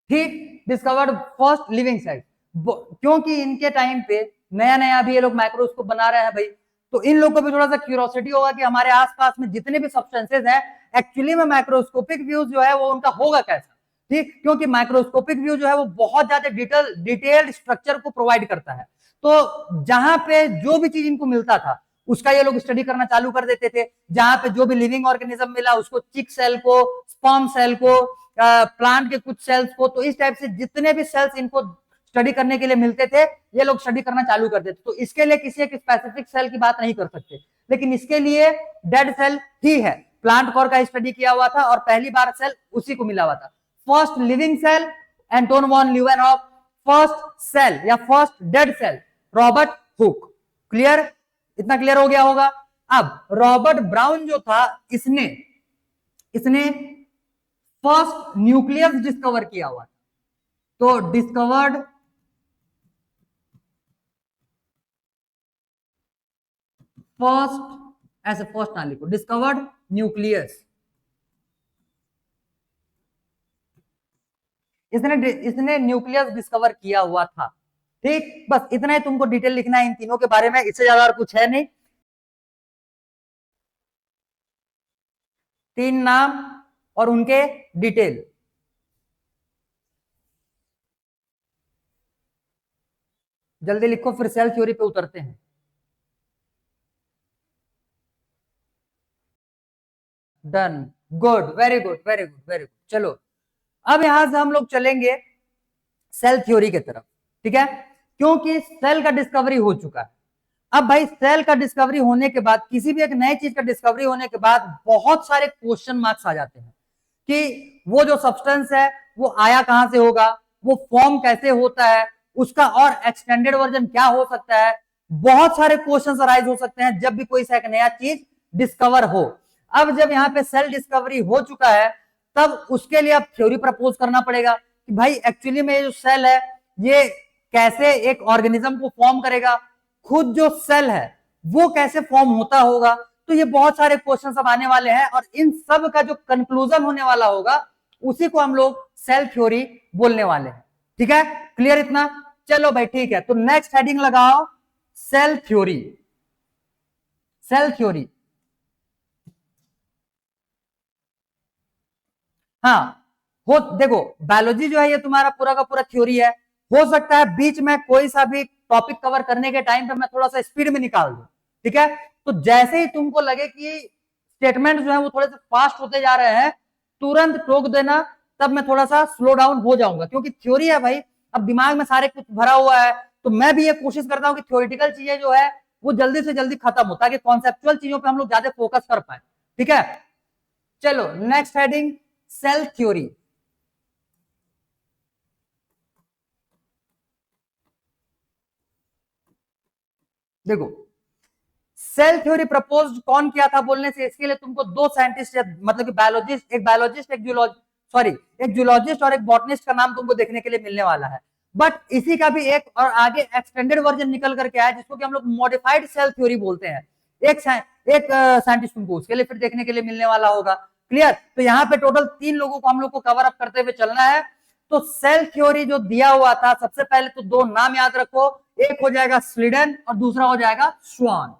Speaker 1: ठीक, डिस्कवर्ड फर्स्ट लिविंग सेल। क्योंकि इनके टाइम पे नया नया भी ये लोग माइक्रोस्कोप बना रहे हैं भाई, तो इन लोगों को भी थोड़ा सा क्यूरियोसिटी होगा कि हमारे आसपास में जितने भी सब्सटेंसेस हैं एक्चुअली में माइक्रोस्कोपिक व्यू जो है वो उनका होगा कैसा। ठीक, क्योंकि माइक्रोस्कोपिक व्यू जो है वो बहुत ज्यादा डिटेल्ड स्ट्रक्चर को प्रोवाइड करता है। तो जहां पे जो भी चीज इनको मिलता था उसका ये लोग स्टडी करना चालू कर देते थे। जहां पे जो भी लिविंग ऑर्गेनिज्म मिला उसको, चिक सेल को, स्पर्म सेल को, प्लांट के कुछ सेल्स को, तो इस टाइप से जितने भी सेल्स इनको स्टडी करने के लिए मिलते थे ये लोग स्टडी करना चालू कर देते। तो इसके लिए किसी एक स्पेसिफिक सेल की बात नहीं कर सकते, लेकिन इसके लिए डेड सेल ही है। प्लांट कोर का स्टडी किया हुआ था और पहली बार सेल उसी को मिला हुआ था। First living cell Anton van Leeuwenhoek, first cell या first dead cell Robert Hooke. Clear? इतना क्लियर हो गया होगा। अब रॉबर्ट ब्राउन जो था इसने इसने फर्स्ट न्यूक्लियस डिस्कवर किया हुआ। तो डिस्कवर्ड फर्स्ट, ऐसे फर्स्ट ना लिखो, डिस्कवर्ड न्यूक्लियस। इसने न्यूक्लियस डिस्कवर किया हुआ था। ठीक, बस इतना ही तुमको डिटेल लिखना है इन तीनों के बारे में, इससे ज्यादा और कुछ है नहीं। 3 नाम और उनके डिटेल। जल्दी लिखो, फिर सेल थ्योरी पे उतरते हैं। Done, good, very good, very good, very good. चलो, अब यहां से हम लोग चलेंगे सेल थ्योरी की तरफ, ठीक है, क्योंकि सेल का डिस्कवरी हो चुका है। अब भाई सेल का डिस्कवरी होने के बाद, किसी भी एक नई चीज का डिस्कवरी होने के बाद बहुत सारे क्वेश्चन मार्क्स आ जाते हैं कि वो जो सब्सटेंस है वो आया कहां से होगा, वो फॉर्म कैसे होता है, उसका और एक्सटेंडेड वर्जन क्या हो सकता है। बहुत सारे क्वेश्चंस अराइज हो सकते हैं जब भी कोई सा एक नया चीज डिस्कवर हो। अब जब यहाँ पे सेल डिस्कवरी हो चुका है, तब उसके लिए अब थ्योरी प्रपोज करना पड़ेगा कि भाई एक्चुअली में ये जो सेल है ये कैसे एक ऑर्गेनिज्म को फॉर्म करेगा, खुद जो सेल है वो कैसे फॉर्म होता होगा। तो ये बहुत सारे क्वेश्चन अब आने वाले हैं और इन सब का जो कंक्लूजन होने वाला होगा उसी को हम लोग सेल थ्योरी बोलने वाले हैं। ठीक है, क्लियर इतना? चलो भाई ठीक है, तो नेक्स्ट हेडिंग लगाओ, सेल थ्योरी। सेल थ्योरी, हाँ, हो देखो, बायोलॉजी जो है ये तुम्हारा पूरा का पूरा थ्योरी है। हो सकता है बीच में कोई सा भी टॉपिक कवर करने के टाइम पे मैं थोड़ा सा स्पीड में निकाल दूं, ठीक है, तो जैसे ही तुमको लगे कि स्टेटमेंट जो है वो थोड़े से फास्ट होते जा रहे हैं, तुरंत टोक देना, तब मैं थोड़ा सा स्लो डाउन हो जाऊंगा, क्योंकि थ्योरी है भाई, अब दिमाग में सारे कुछ भरा हुआ है। तो मैं भी ये कोशिश करता हूँ कि थ्योरेटिकल चीजें जो है वो जल्दी से जल्दी खत्म हो, ताकि कॉन्सेप्चुअल चीजों पर हम लोग ज्यादा फोकस कर पाए। ठीक है, चलो नेक्स्ट हेडिंग, सेल थ्योरी। देखो, सेल थ्योरी प्रपोज कौन किया था बोलने से, इसके लिए तुमको दो साइंटिस्ट, मतलब कि बायोलॉजिस्ट, एक बायोलॉजिस्ट, एक जूलॉजिस्ट, सॉरी, एक जूलॉजिस्ट और एक बॉटनिस्ट का नाम तुमको देखने के लिए मिलने वाला है। बट इसी का भी एक और आगे एक्सटेंडेड वर्जन निकल करके आया, जिसको कि हम लोग मॉडिफाइड सेल थ्योरी बोलते हैं। एक साइंटिस्ट तुमको उसके लिए फिर देखने के लिए मिलने वाला होगा। क्लियर? तो यहाँ पे टोटल 3 लोगों को हम लोग को कवर अप करते हुए चलना है। तो सेल थ्योरी जो दिया हुआ था, सबसे पहले तो 2 नाम याद रखो, एक हो जाएगा स्लीडन और दूसरा हो जाएगा स्वान।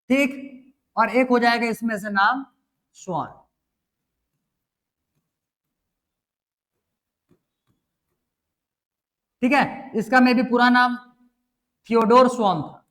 Speaker 1: ठीक, और एक हो जाएगा इसमें से नाम स्वान। ठीक है, इसका में भी पूरा नाम थियोडोर स्वान था।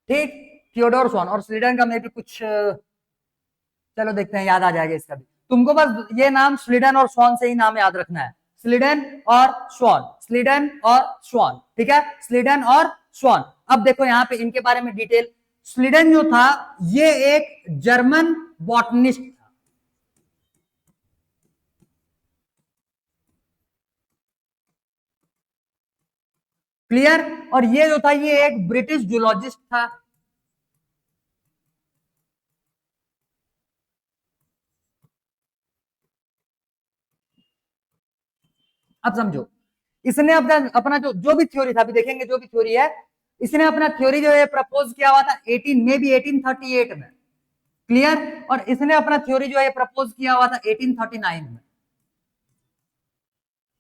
Speaker 1: ठीक, थियोडोर स्वान, और स्वीडन का में भी कुछ चलो देखते हैं, याद आ जाएगा इसका भी। तुमको बस ये नाम स्वीडन और स्वान से ही नाम याद रखना है, स्वीडन और स्वान, स्वीडन और स्वान। ठीक है, स्वीडन और स्वान। अब देखो यहाँ पे इनके बारे में डिटेल। स्वीडन जो था ये एक जर्मन बॉटनिस्ट था। क्लियर? और ये जो था ये एक ब्रिटिश जूलॉजिस्ट था। अब समझो, इसने अपना अपना जो जो भी थ्योरी था, अभी देखेंगे जो भी थ्योरी है, इसने अपना थ्योरी जो है प्रपोज किया हुआ था 18 में भी 1838 में। क्लियर? और इसने अपना थ्योरी जो है प्रपोज किया हुआ था 1839 में।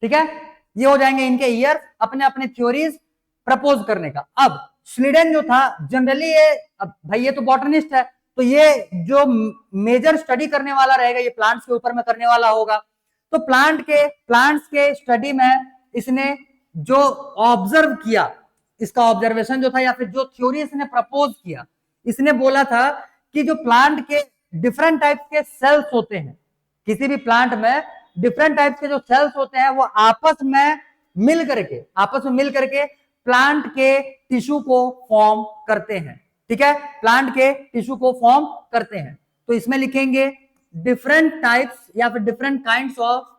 Speaker 1: ठीक है, ये हो जाएंगे इनके ईयर अपने अपने थ्योरीज प्रपोज करने का। अब स्वीडन जो था जनरली ये, अब भाई ये तो बॉटनिस्ट है, तो ये जो मेजर स्टडी करने वाला रहेगा ये प्लांट्स के ऊपर में करने वाला होगा। तो प्लांट्स के स्टडी में इसने जो ऑब्जर्व किया, इसका ऑब्जर्वेशन जो था या फिर जो थ्योरी इसने प्रपोज किया, इसने बोला था कि जो प्लांट के डिफरेंट टाइप के सेल्स होते हैं, किसी भी प्लांट में डिफरेंट टाइप्स के जो सेल्स होते हैं वो आपस में मिल करके प्लांट के टिश्यू को फॉर्म करते हैं। ठीक है, प्लांट के टिश्यू को फॉर्म करते हैं। तो इसमें लिखेंगे डिफरेंट टाइप्स या फिर डिफरेंट काइंड्स ऑफ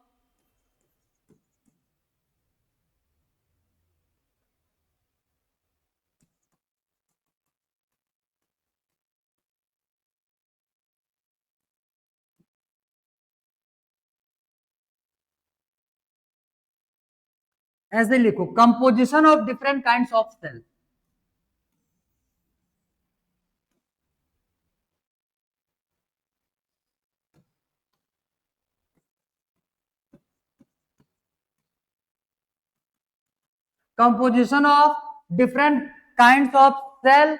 Speaker 1: ऐसे लिखो, composition of different kinds of cell. composition of different kinds of cells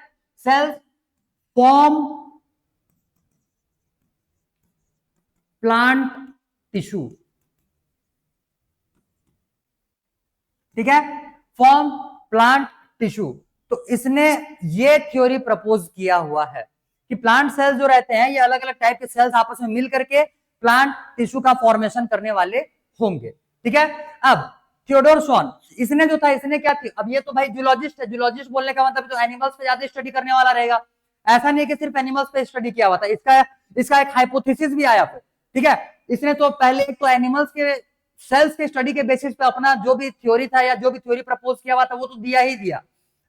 Speaker 1: form plant tissue। ठीक है, फॉर्म प्लांट टिश्यू। तो इसने ये थ्योरी प्रपोज किया हुआ है कि प्लांट सेल्स जो रहते हैं ये अलग अलग टाइप के सेल्स आपस में मिल करके प्लांट टिश्यू का फॉर्मेशन करने वाले होंगे। ठीक है, अब थियोडोर स्वॉन, इसने जो था, इसने क्या थी, अब ये तो भाई जूलॉजिस्ट है, जूलॉजिस्ट बोलने का मतलब तो एनिमल्स पे ज्यादा स्टडी करने वाला रहेगा। ऐसा नहीं है कि सिर्फ एनिमल्स पे स्टडी किया हुआ था, इसका एक हाइपोथेसिस भी आया फिर। ठीक है, इसने तो पहले एक तो एनिमल्स के सेल्स के स्टडी के बेसिस पे अपना जो भी थ्योरी था या जो भी थ्योरी प्रपोज किया हुआ था वो तो दिया ही दिया।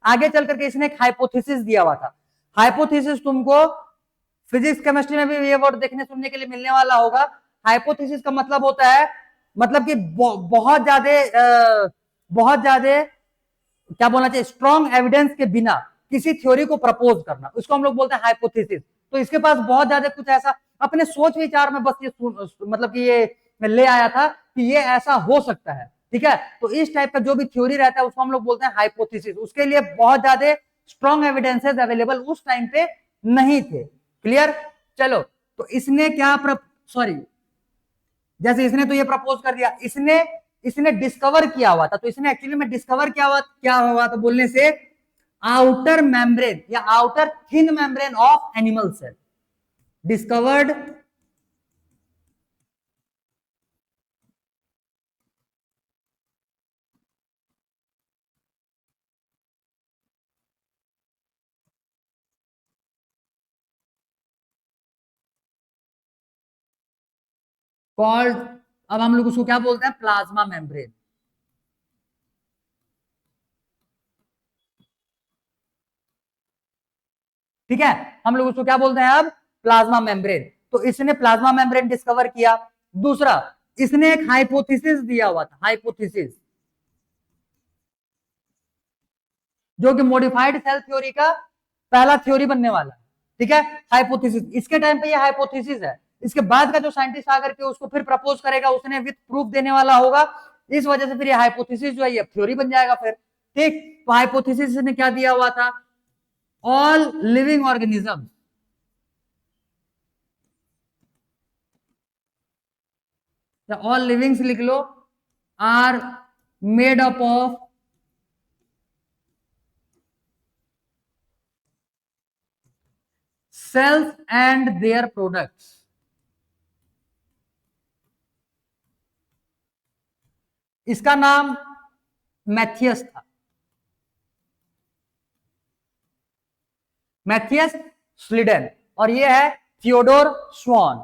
Speaker 1: आगे चल करके इसने एक हाइपोथेसिस दिया हुआ था। हाइपोथेसिस तुमको फिजिक्स केमिस्ट्री में भी ये वर्ड देखने सुनने के लिए मिलने वाला होगा। हाइपोथेसिस का मतलब होता है, मतलब कि बहुत ज्यादा क्या बोलना चाहिए, स्ट्रॉन्ग एविडेंस के बिना किसी थ्योरी को प्रपोज करना, उसको हम लोग बोलते हैं हाइपोथेसिस। तो इसके पास बहुत ज्यादा कुछ ऐसा अपने सोच विचार में बस ये मतलब कि ये ले आया था कि ये ऐसा हो सकता है। ठीक है, तो इस टाइप का जो भी थ्योरी रहता है उसको हम लोग बोलते हैं हाइपोथेसिस। उसके लिए बहुत ज्यादा स्ट्रॉन्ग एविडेंसेस अवेलेबल उस टाइम पे नहीं थे। क्लियर, चलो, तो इसने क्या सॉरी, जैसे इसने तो ये प्रपोज कर दिया, इसने डिस्कवर किया हुआ था। तो इसने एक्चुअली में डिस्कवर क्या हुआ था बोलने से, आउटर मेम्ब्रेन या outer thin membrane of animal cell discovered called, अब हम लोग उसको क्या बोलते हैं, प्लाज्मा मेम्ब्रेन। ठीक है, हम लोग उसको क्या बोलते हैं अब, प्लाज्मा मेम्ब्रेन। तो इसने प्लाज्मा मेम्ब्रेन डिस्कवर किया। दूसरा, इसने एक हाइपोथेसिस दिया हुआ था, हाइपोथेसिस, जो कि मॉडिफाइड सेल थ्योरी का पहला थ्योरी बनने वाला है। ठीक है, हाइपोथेसिस, इसके टाइम पे ये हाइपोथेसिस है। इसके बाद का जो साइंटिस्ट आकर के उसको फिर प्रपोज करेगा, उसने विथ प्रूफ देने वाला होगा। इस वजह से फिर ये हाइपोथेसिस जो है ये थ्योरी बन जाएगा फिर। ठीक, तो हाइपोथेसिस ने क्या दिया हुआ था, all living organism, all livings लिख लो, are made up of cells and their products। इसका नाम मैथियस था, मैथियस स्लिडन, और ये है Theodor Schwann.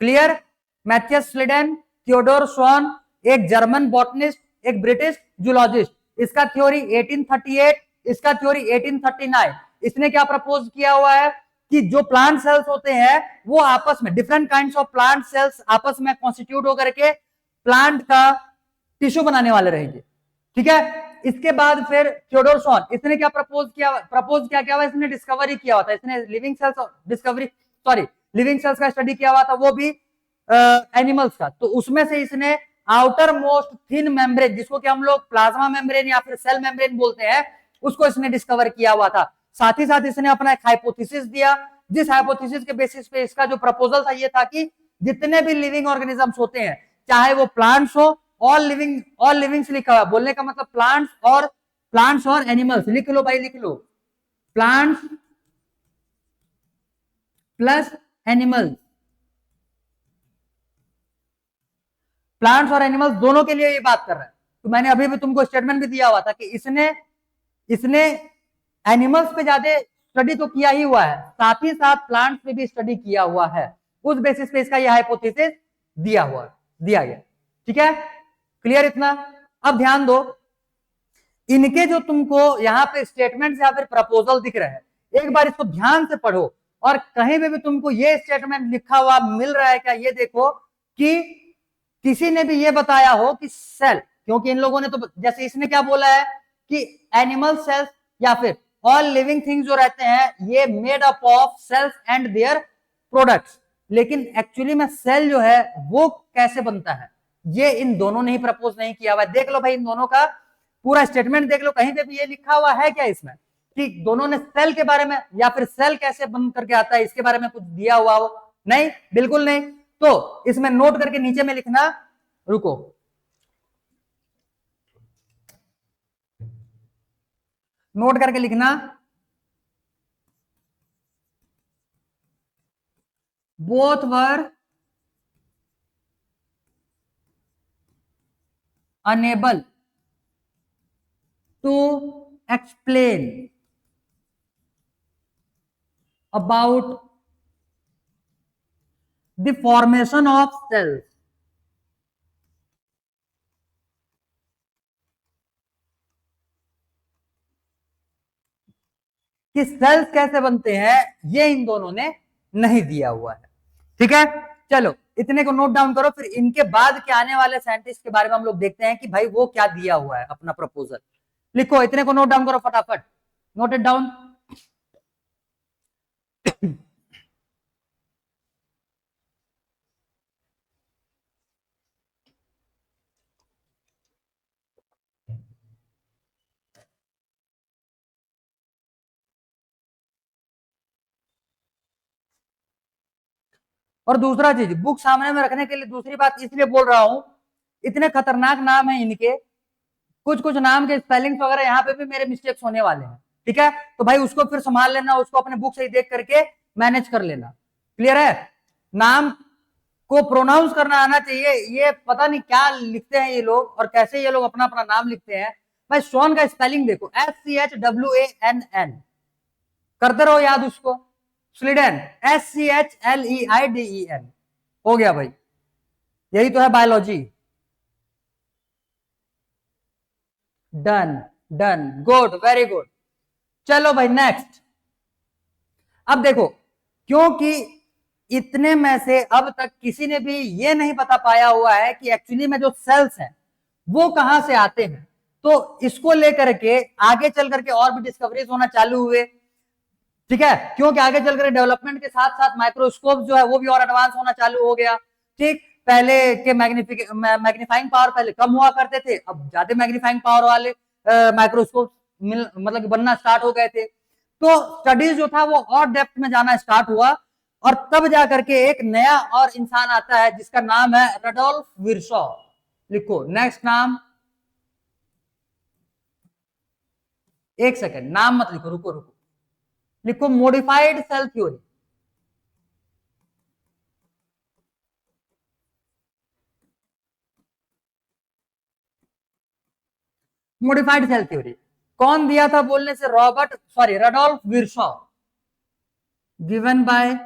Speaker 1: Clear, Matthias Schleiden, Theodor Schwann, एक जर्मन बॉटनिस्ट, एक ब्रिटिश जूलॉजिस्ट। इसका थ्योरी 1838, इसका थ्योरी 1839। इसने क्या प्रपोज किया हुआ है कि जो प्लांट सेल्स होते हैं वो आपस में, different kinds of plant cells आपस में कॉन्स्टिट्यूट होकर के प्लांट का टिश्यू बनाने वाले रहेंगे। ठीक है, इसके बाद फिर थियोडोर स्वॉन, इसने क्या प्रपोज किया हुआ, इसने डिस्कवरी किया हुआ था, इसने living cells discovery, sorry, living cells का स्टडी किया हुआ था, वो भी एनिमल्स का। तो उसमें से इसने आउटर मोस्ट थिन मेम्ब्रेन, जिसको कि हम लोग प्लाज्मा मेम्ब्रेन या फिर सेल मेम्ब्रेन बोलते हैं, उसको इसने डिस्कवर किया हुआ था। साथ ही साथ इसने अपना एक हाइपोथेसिस दिया, जिस हाइपोथेसिस के बेसिस पे इसका जो प्रपोजल था ये था कि जितने भी लिविंग ऑर्गेनिजम्स होते हैं, चाहे वो प्लांट्स हो, ऑल लिविंग्स लिखा हुआ, बोलने का मतलब प्लांट्स और एनिमल्स, लिख लो भाई, लिख लो, प्लांट्स प्लस एनिमल्स, प्लांट्स और एनिमल्स दोनों के लिए ये बात कर रहा है। तो मैंने अभी भी तुमको स्टेटमेंट भी दिया हुआ था कि इसने एनिमल्स पे ज्यादा स्टडी तो किया ही हुआ है, साथ ही साथ प्लांट्स पे भी स्टडी किया हुआ है। उस बेसिस पे इसका ये हाइपोथेसिस दिया गया। ठीक है, क्लियर इतना। अब ध्यान दो, इनके जो तुमको यहाँ पे स्टेटमेंट या फिर प्रपोजल दिख रहे हैं, एक बार इसको ध्यान से पढ़ो, और कहीं पे भी तुमको ये स्टेटमेंट लिखा हुआ मिल रहा है क्या, ये देखो कि किसी ने भी ये बताया हो कि सेल, क्योंकि इन लोगों ने तो जैसे इसने क्या बोला है कि एनिमल सेल्स या फिर ऑल लिविंग थिंग्स जो रहते हैं ये made up of cells and their products, लेकिन एक्चुअली में सेल जो है वो कैसे बनता है ये इन दोनों ने ही प्रपोज नहीं किया हुआ है। देख लो भाई इन दोनों का पूरा स्टेटमेंट देख लो, कहीं पे भी ये लिखा हुआ है क्या इसमें कि दोनों ने सेल के बारे में या फिर सेल कैसे बन करके आता है इसके बारे में कुछ दिया हुआ हो? नहीं, बिल्कुल नहीं। तो इसमें नोट करके नीचे में लिखना, रुको, नोट करके लिखना, both were unable to explain about the formation of cells. कि सेल्स कैसे बनते हैं ये इन दोनों ने नहीं दिया हुआ है। ठीक है, चलो इतने को नोट डाउन करो, फिर इनके बाद के आने वाले साइंटिस्ट के बारे में हम लोग देखते हैं कि भाई वो क्या दिया हुआ है अपना प्रपोजल। लिखो, इतने को नोट डाउन करो फटाफट, नोट इट डाउन। और दूसरा चीज, बुक सामने में रखने के लिए दूसरी बात इसलिए बोल रहा हूं, इतने खतरनाक नाम है इनके, कुछ कुछ नाम के स्पेलिंग्स वगैरह यहाँ पे भी मेरे मिस्टेक्स होने वाले हैं। ठीक है, तो भाई उसको फिर संभाल लेना, उसको अपने बुक से ही देख करके मैनेज कर लेना। क्लियर है? नाम को प्रोनाउंस करना आना चाहिए। ये पता नहीं क्या लिखते हैं ये लोग और कैसे ये लोग अपना अपना नाम लिखते हैं। भाई शॉन का स्पेलिंग देखो, SCHWANN, करते रहो याद उसको। स्लीडन SCHLEIDEN, हो गया भाई, यही तो है biology. Done done, good, very good. चलो भाई नेक्स्ट। अब देखो, क्योंकि इतने में से अब तक किसी ने भी ये नहीं बता पाया हुआ है कि एक्चुअली में जो सेल्स हैं वो कहां से आते हैं, तो इसको लेकर के आगे चल करके और भी डिस्कवरीज होना चालू हुए। ठीक है, क्योंकि आगे चल करके डेवलपमेंट के साथ साथ माइक्रोस्कोप जो है वो भी और एडवांस होना चालू हो गया। ठीक, पहले के मैग्नीफाइंग पावर पहले कम हुआ करते थे, अब ज्यादा मैग्नीफाइंग पावर वाले माइक्रोस्कोप मतलब बनना स्टार्ट हो गए थे। तो स्टडीज जो था वो और डेप्थ में जाना स्टार्ट हुआ, और तब जाकर के एक नया और इंसान आता है जिसका नाम है रडोल्फ विर्शॉ। लिखो नेक्स्ट नाम, एक सेकेंड नाम मत लिखो, रुको रुको, लिखो modified cell theory. Modified cell theory कौन दिया था बोलने से? Rudolf Virchow, given by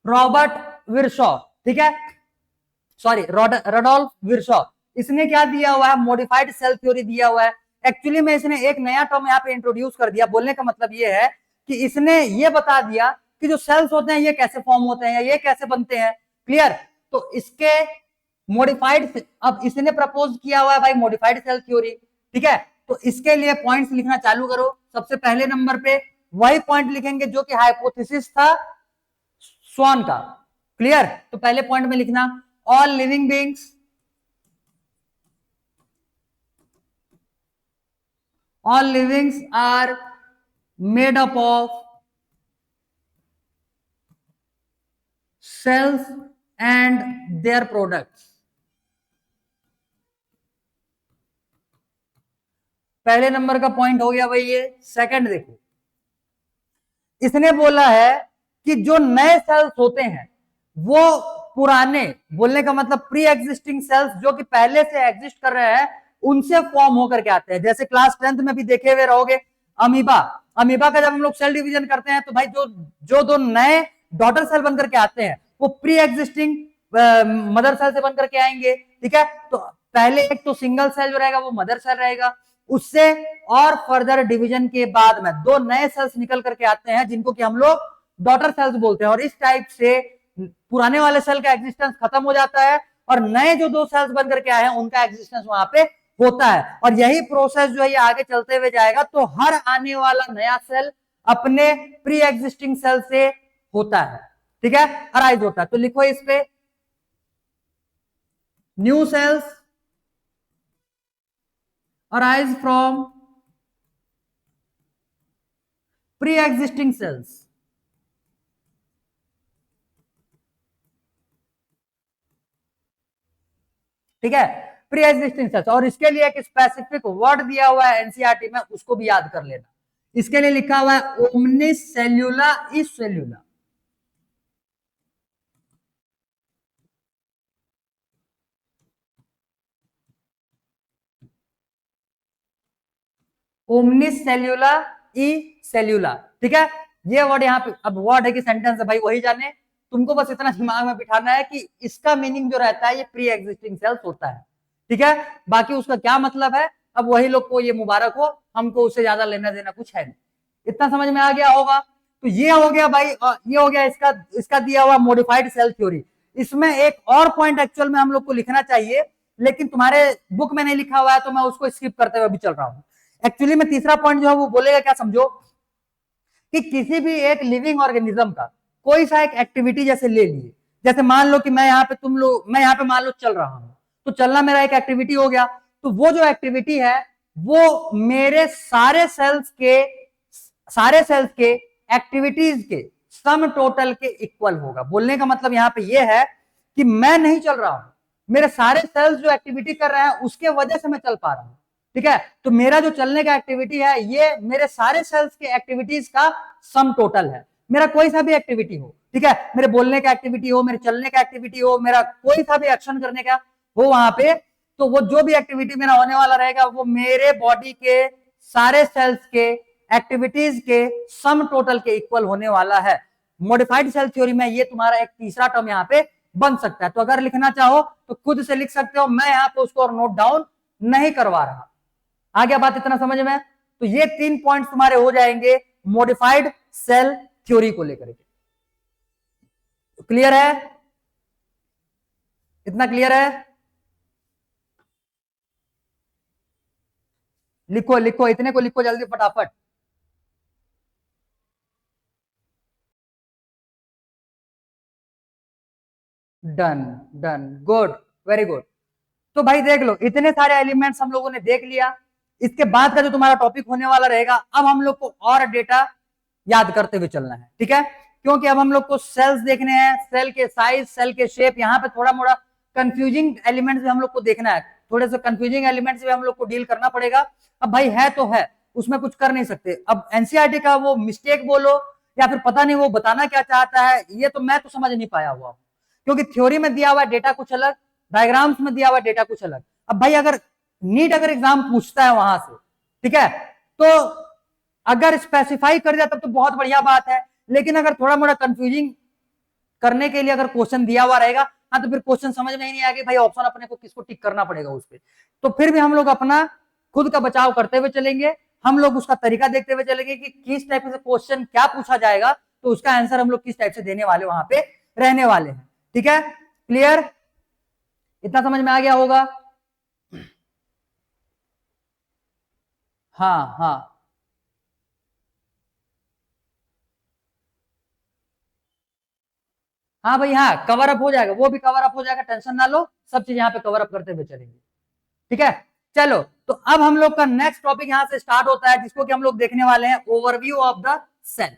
Speaker 1: Robert Virchow. ठीक है, सॉरी, रडोल्फ विर्शॉ। इसने क्या दिया हुआ है? मॉडिफाइड सेल थ्योरी दिया हुआ है। एक्चुअली में इसने एक नया टर्म यहाँ पे इंट्रोड्यूस कर दिया। बोलने का मतलब ये है कि इसने ये बता दिया कि जो सेल्स होते हैं ये कैसे फॉर्म होते हैं, ये कैसे बनते हैं। क्लियर? तो इसके मॉडिफाइड, अब इसने प्रपोज किया हुआ है भाई मॉडिफाइड सेल थ्योरी। ठीक है, तो इसके लिए पॉइंट्स लिखना चालू करो। सबसे पहले नंबर पे वही पॉइंट लिखेंगे जो कि हाइपोथेसिस था स्वान का। क्लियर? तो पहले पॉइंट में लिखना, all living beings are made up of cells and their products। पहले नंबर का पॉइंट हो गया भाई ये। सेकंड देखो, इसने बोला है कि जो नए सेल्स होते हैं वो पुराने, बोलने का मतलब प्री एग्जिस्टिंग सेल्स जो कि पहले से एग्जिस्ट कर रहे हैं उनसे फॉर्म होकर के आते हैं। जैसे क्लास 10th में भी देखे हुए रहोगे अमीबा। अमीबा का जब हम लोग सेल डिवीजन करते हैं तो भाई जो दो नए डॉटर सेल बनकर के आते हैं वो प्री एग्जिस्टिंग मदर सेल से बनकर के आएंगे। ठीक है, तो पहले एक तो सिंगल सेल जो रहेगा वो मदर सेल रहेगा, उससे और फर्दर डिवीजन के बाद में दो नए सेल्स निकल करके आते हैं जिनको कि हम लोग डॉटर सेल्स बोलते हैं, और इस टाइप से पुराने वाले सेल का एग्जिस्टेंस खत्म हो जाता है और नए जो दो सेल्स बन करके आए हैं उनका एग्जिस्टेंस वहां पे होता है। और यही प्रोसेस जो है ये आगे चलते हुए जाएगा, तो हर आने वाला नया सेल अपने प्री एग्जिस्टिंग सेल से होता है, ठीक है, अराइज होता है। तो लिखो इस पे, new sales arise from pre existing cells. ठीक है, प्री एग्जिस्टिंग सेल्स। और इसके लिए एक स्पेसिफिक वर्ड दिया हुआ है एनसीईआरटी में, उसको भी याद कर लेना। इसके लिए लिखा हुआ है ओमनिस सेल्यूला इस सेल्यूला। ओमनिस सेल्यूला ई सेल्यूला, ठीक है, ये वर्ड यहाँ पे अब वर्ड है कि सेंटेंस है भाई वही जाने, तुमको बस इतना दिमाग में बिठाना है कि इसका मीनिंग जो रहता है ये प्री एग्जिस्टिंग सेल्स होता है, ठीक है। बाकी उसका क्या मतलब है अब वही लोग को ये मुबारक हो, हमको उससे ज्यादा लेना देना कुछ है नहीं। इतना समझ में आ गया होगा। तो ये हो गया भाई, ये हो गया इसका इसका दिया हुआ मॉडिफाइड सेल थ्योरी। इसमें एक और पॉइंट एक्चुअल में हम लोग को लिखना चाहिए, लेकिन तुम्हारे बुक में नहीं लिखा हुआ है तो मैं उसको स्किप करते हुए भी चल रहा हूं। एक्चुअली में तीसरा पॉइंट जो है वो बोलेगा क्या, समझो कि किसी भी एक लिविंग ऑर्गेनिज्म का कोई सा एक एक्टिविटी जैसे ले लिए, जैसे मान लो कि मैं यहाँ पे मैं यहाँ पे मान लो चल रहा हूं, तो चलना मेरा एक एक्टिविटी हो गया, तो वो जो एक्टिविटी है वो मेरे सारे सेल्स के एक्टिविटीज के सम टोटल के इक्वल होगा। बोलने का मतलब यहाँ पे ये है कि मैं नहीं चल रहा हूं, मेरे सारे सेल्स जो एक्टिविटी कर रहे हैं उसके वजह से मैं चल पा रहा हूं, ठीक है। तो मेरा जो चलने का एक्टिविटी है ये मेरे सारे सेल्स के एक्टिविटीज का सम टोटल है। मेरा कोई सा भी एक्टिविटी हो, ठीक है, मेरे बोलने का एक्टिविटी हो, मेरे चलने का एक्टिविटी हो, मेरा कोई सा भी एक्शन करने का हो वहां पे, तो वो जो भी एक्टिविटी मेरा होने वाला रहेगा वो मेरे बॉडी के सारे सेल्स के एक्टिविटीज के सम टोटल के इक्वल होने वाला है। मॉडिफाइड सेल थ्योरी में ये तुम्हारा एक तीसरा टर्म यहाँ पे बन सकता है। तो अगर लिखना चाहो तो खुद से लिख सकते हो, मैं यहाँ पे उसको और नोट डाउन नहीं करवा रहा। आ गया बात इतना समझ में? तो ये 3 पॉइंट्स तुम्हारे हो जाएंगे मॉडिफाइड सेल थ्योरी को लेकर के। क्लियर है? इतना क्लियर है? लिखो लिखो, इतने को लिखो जल्दी फटाफट। Done done, good, very good. तो भाई देख लो, इतने सारे एलिमेंट्स हम लोगों ने देख लिया। इसके बाद का जो तुम्हारा टॉपिक होने वाला रहेगा, अब हम लोग को और डेटा याद करते हुए चलना है, ठीक है, क्योंकि अब हम लोग को सेल्स देखने हैं, सेल के साइज, सेल के शेप, यहाँ पे थोड़ा मोड़ा कंफ्यूजिंग एलिमेंट्स भी हम लोग को देखना है, थोड़े से कंफ्यूजिंग एलिमेंट्स भी हम लोग को डील करना पड़ेगा। अब भाई है तो है, उसमें कुछ कर नहीं सकते। अब एनसीईआरटी का वो मिस्टेक बोलो या फिर पता नहीं वो बताना क्या चाहता है, ये तो मैं तो समझ नहीं पाया हुआ, क्योंकि थ्योरी में दिया हुआ डेटा कुछ अलग, डायग्राम्स में दिया हुआ डेटा कुछ अलग। अब भाई अगर नीट अगर एग्जाम पूछता है वहां से, ठीक है, तो अगर स्पेसिफाई कर दिया तब तो बहुत बढ़िया बात है, लेकिन अगर थोड़ा मोड़ा कंफ्यूजिंग करने के लिए अगर क्वेश्चन दिया हुआ रहेगा, हाँ, तो फिर क्वेश्चन समझ में ही नहीं आएगा भाई ऑप्शन अपने को किसको टिक करना पड़ेगा उस पर। तो फिर भी हम लोग अपना खुद का बचाव करते हुए चलेंगे, हम लोग उसका तरीका देखते हुए चलेंगे कि किस टाइप से क्वेश्चन क्या पूछा जाएगा, तो उसका आंसर हम लोग किस टाइप से देने वाले वहां पे रहने वाले हैं, ठीक है, क्लियर? इतना समझ में आ गया होगा? हाँ हाँ, हाँ भाई, हाँ, कवर अप हो जाएगा, वो भी कवर अप हो जाएगा, टेंशन ना लो, सब चीज यहाँ पे कवर अप करते हुए चलेंगे, ठीक है। चलो, तो अब हम लोग का नेक्स्ट टॉपिक यहां से स्टार्ट होता है, जिसको कि हम लोग देखने वाले हैं ओवरव्यू ऑफ द सेल।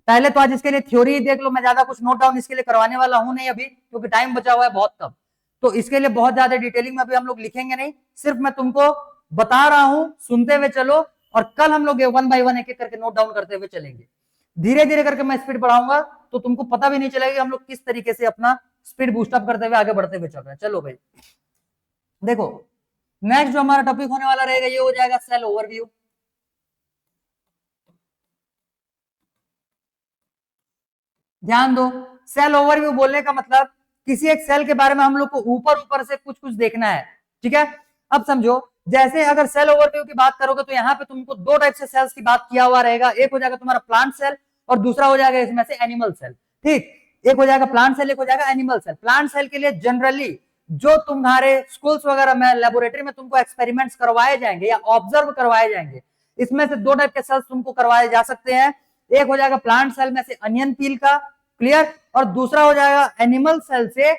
Speaker 1: पहले तो आज इसके लिए थ्योरी देख लो, मैं ज्यादा कुछ नोट डाउन इसके लिए करवाने वाला हूं नहीं अभी, क्योंकि टाइम बचा हुआ है बहुत कम, तो इसके लिए बहुत ज्यादा डिटेलिंग में अभी हम लोग लिखेंगे नहीं, सिर्फ मैं तुमको बता रहा हूं, सुनते हुए चलो, और कल हम लोग 1 बाय 1 एक एक करके नोट डाउन करते हुए चलेंगे। धीरे धीरे करके मैं स्पीड बढ़ाऊंगा, तो तुमको पता भी नहीं चलेगा कि हम लोग किस तरीके से अपना स्पीड बूस्टअप करते हुए आगे बढ़ते हुए चल रहे हैं। चलो भाई देखो, नेक्स्ट जो हमारा टॉपिक होने वाला रहेगा ये हो जाएगा सेल ओवरव्यू। ध्यान दो, सेल ओवरव्यू बोलने का मतलब किसी एक सेल के बारे में हम लोग को ऊपर ऊपर से कुछ कुछ देखना है, ठीक है। अब समझो, जैसे अगर सेल ओवरव्यू की बात करोगे तो यहाँ पे तुमको दो टाइप से सेल्स की बात किया हुआ रहेगा, एक हो जाएगा तुम्हारा प्लांट सेल और दूसरा हो जाएगा इसमें से एनिमल सेल। ठीक, एक हो जाएगा प्लांट सेल, एक हो जाएगा एनिमल सेल। प्लांट सेल के लिए जनरली जो तुम्हारे स्कूल्स वगैरह में लेबोरेटरी में तुमको एक्सपेरिमेंट्स करवाए जाएंगे या ऑब्जर्व करवाए जाएंगे, इसमें से दो टाइप के सेल्स तुमको करवाए जा सकते हैं। एक हो जाएगा प्लांट सेल में से अनियन पील का, क्लियर, और दूसरा हो जाएगा एनिमल सेल से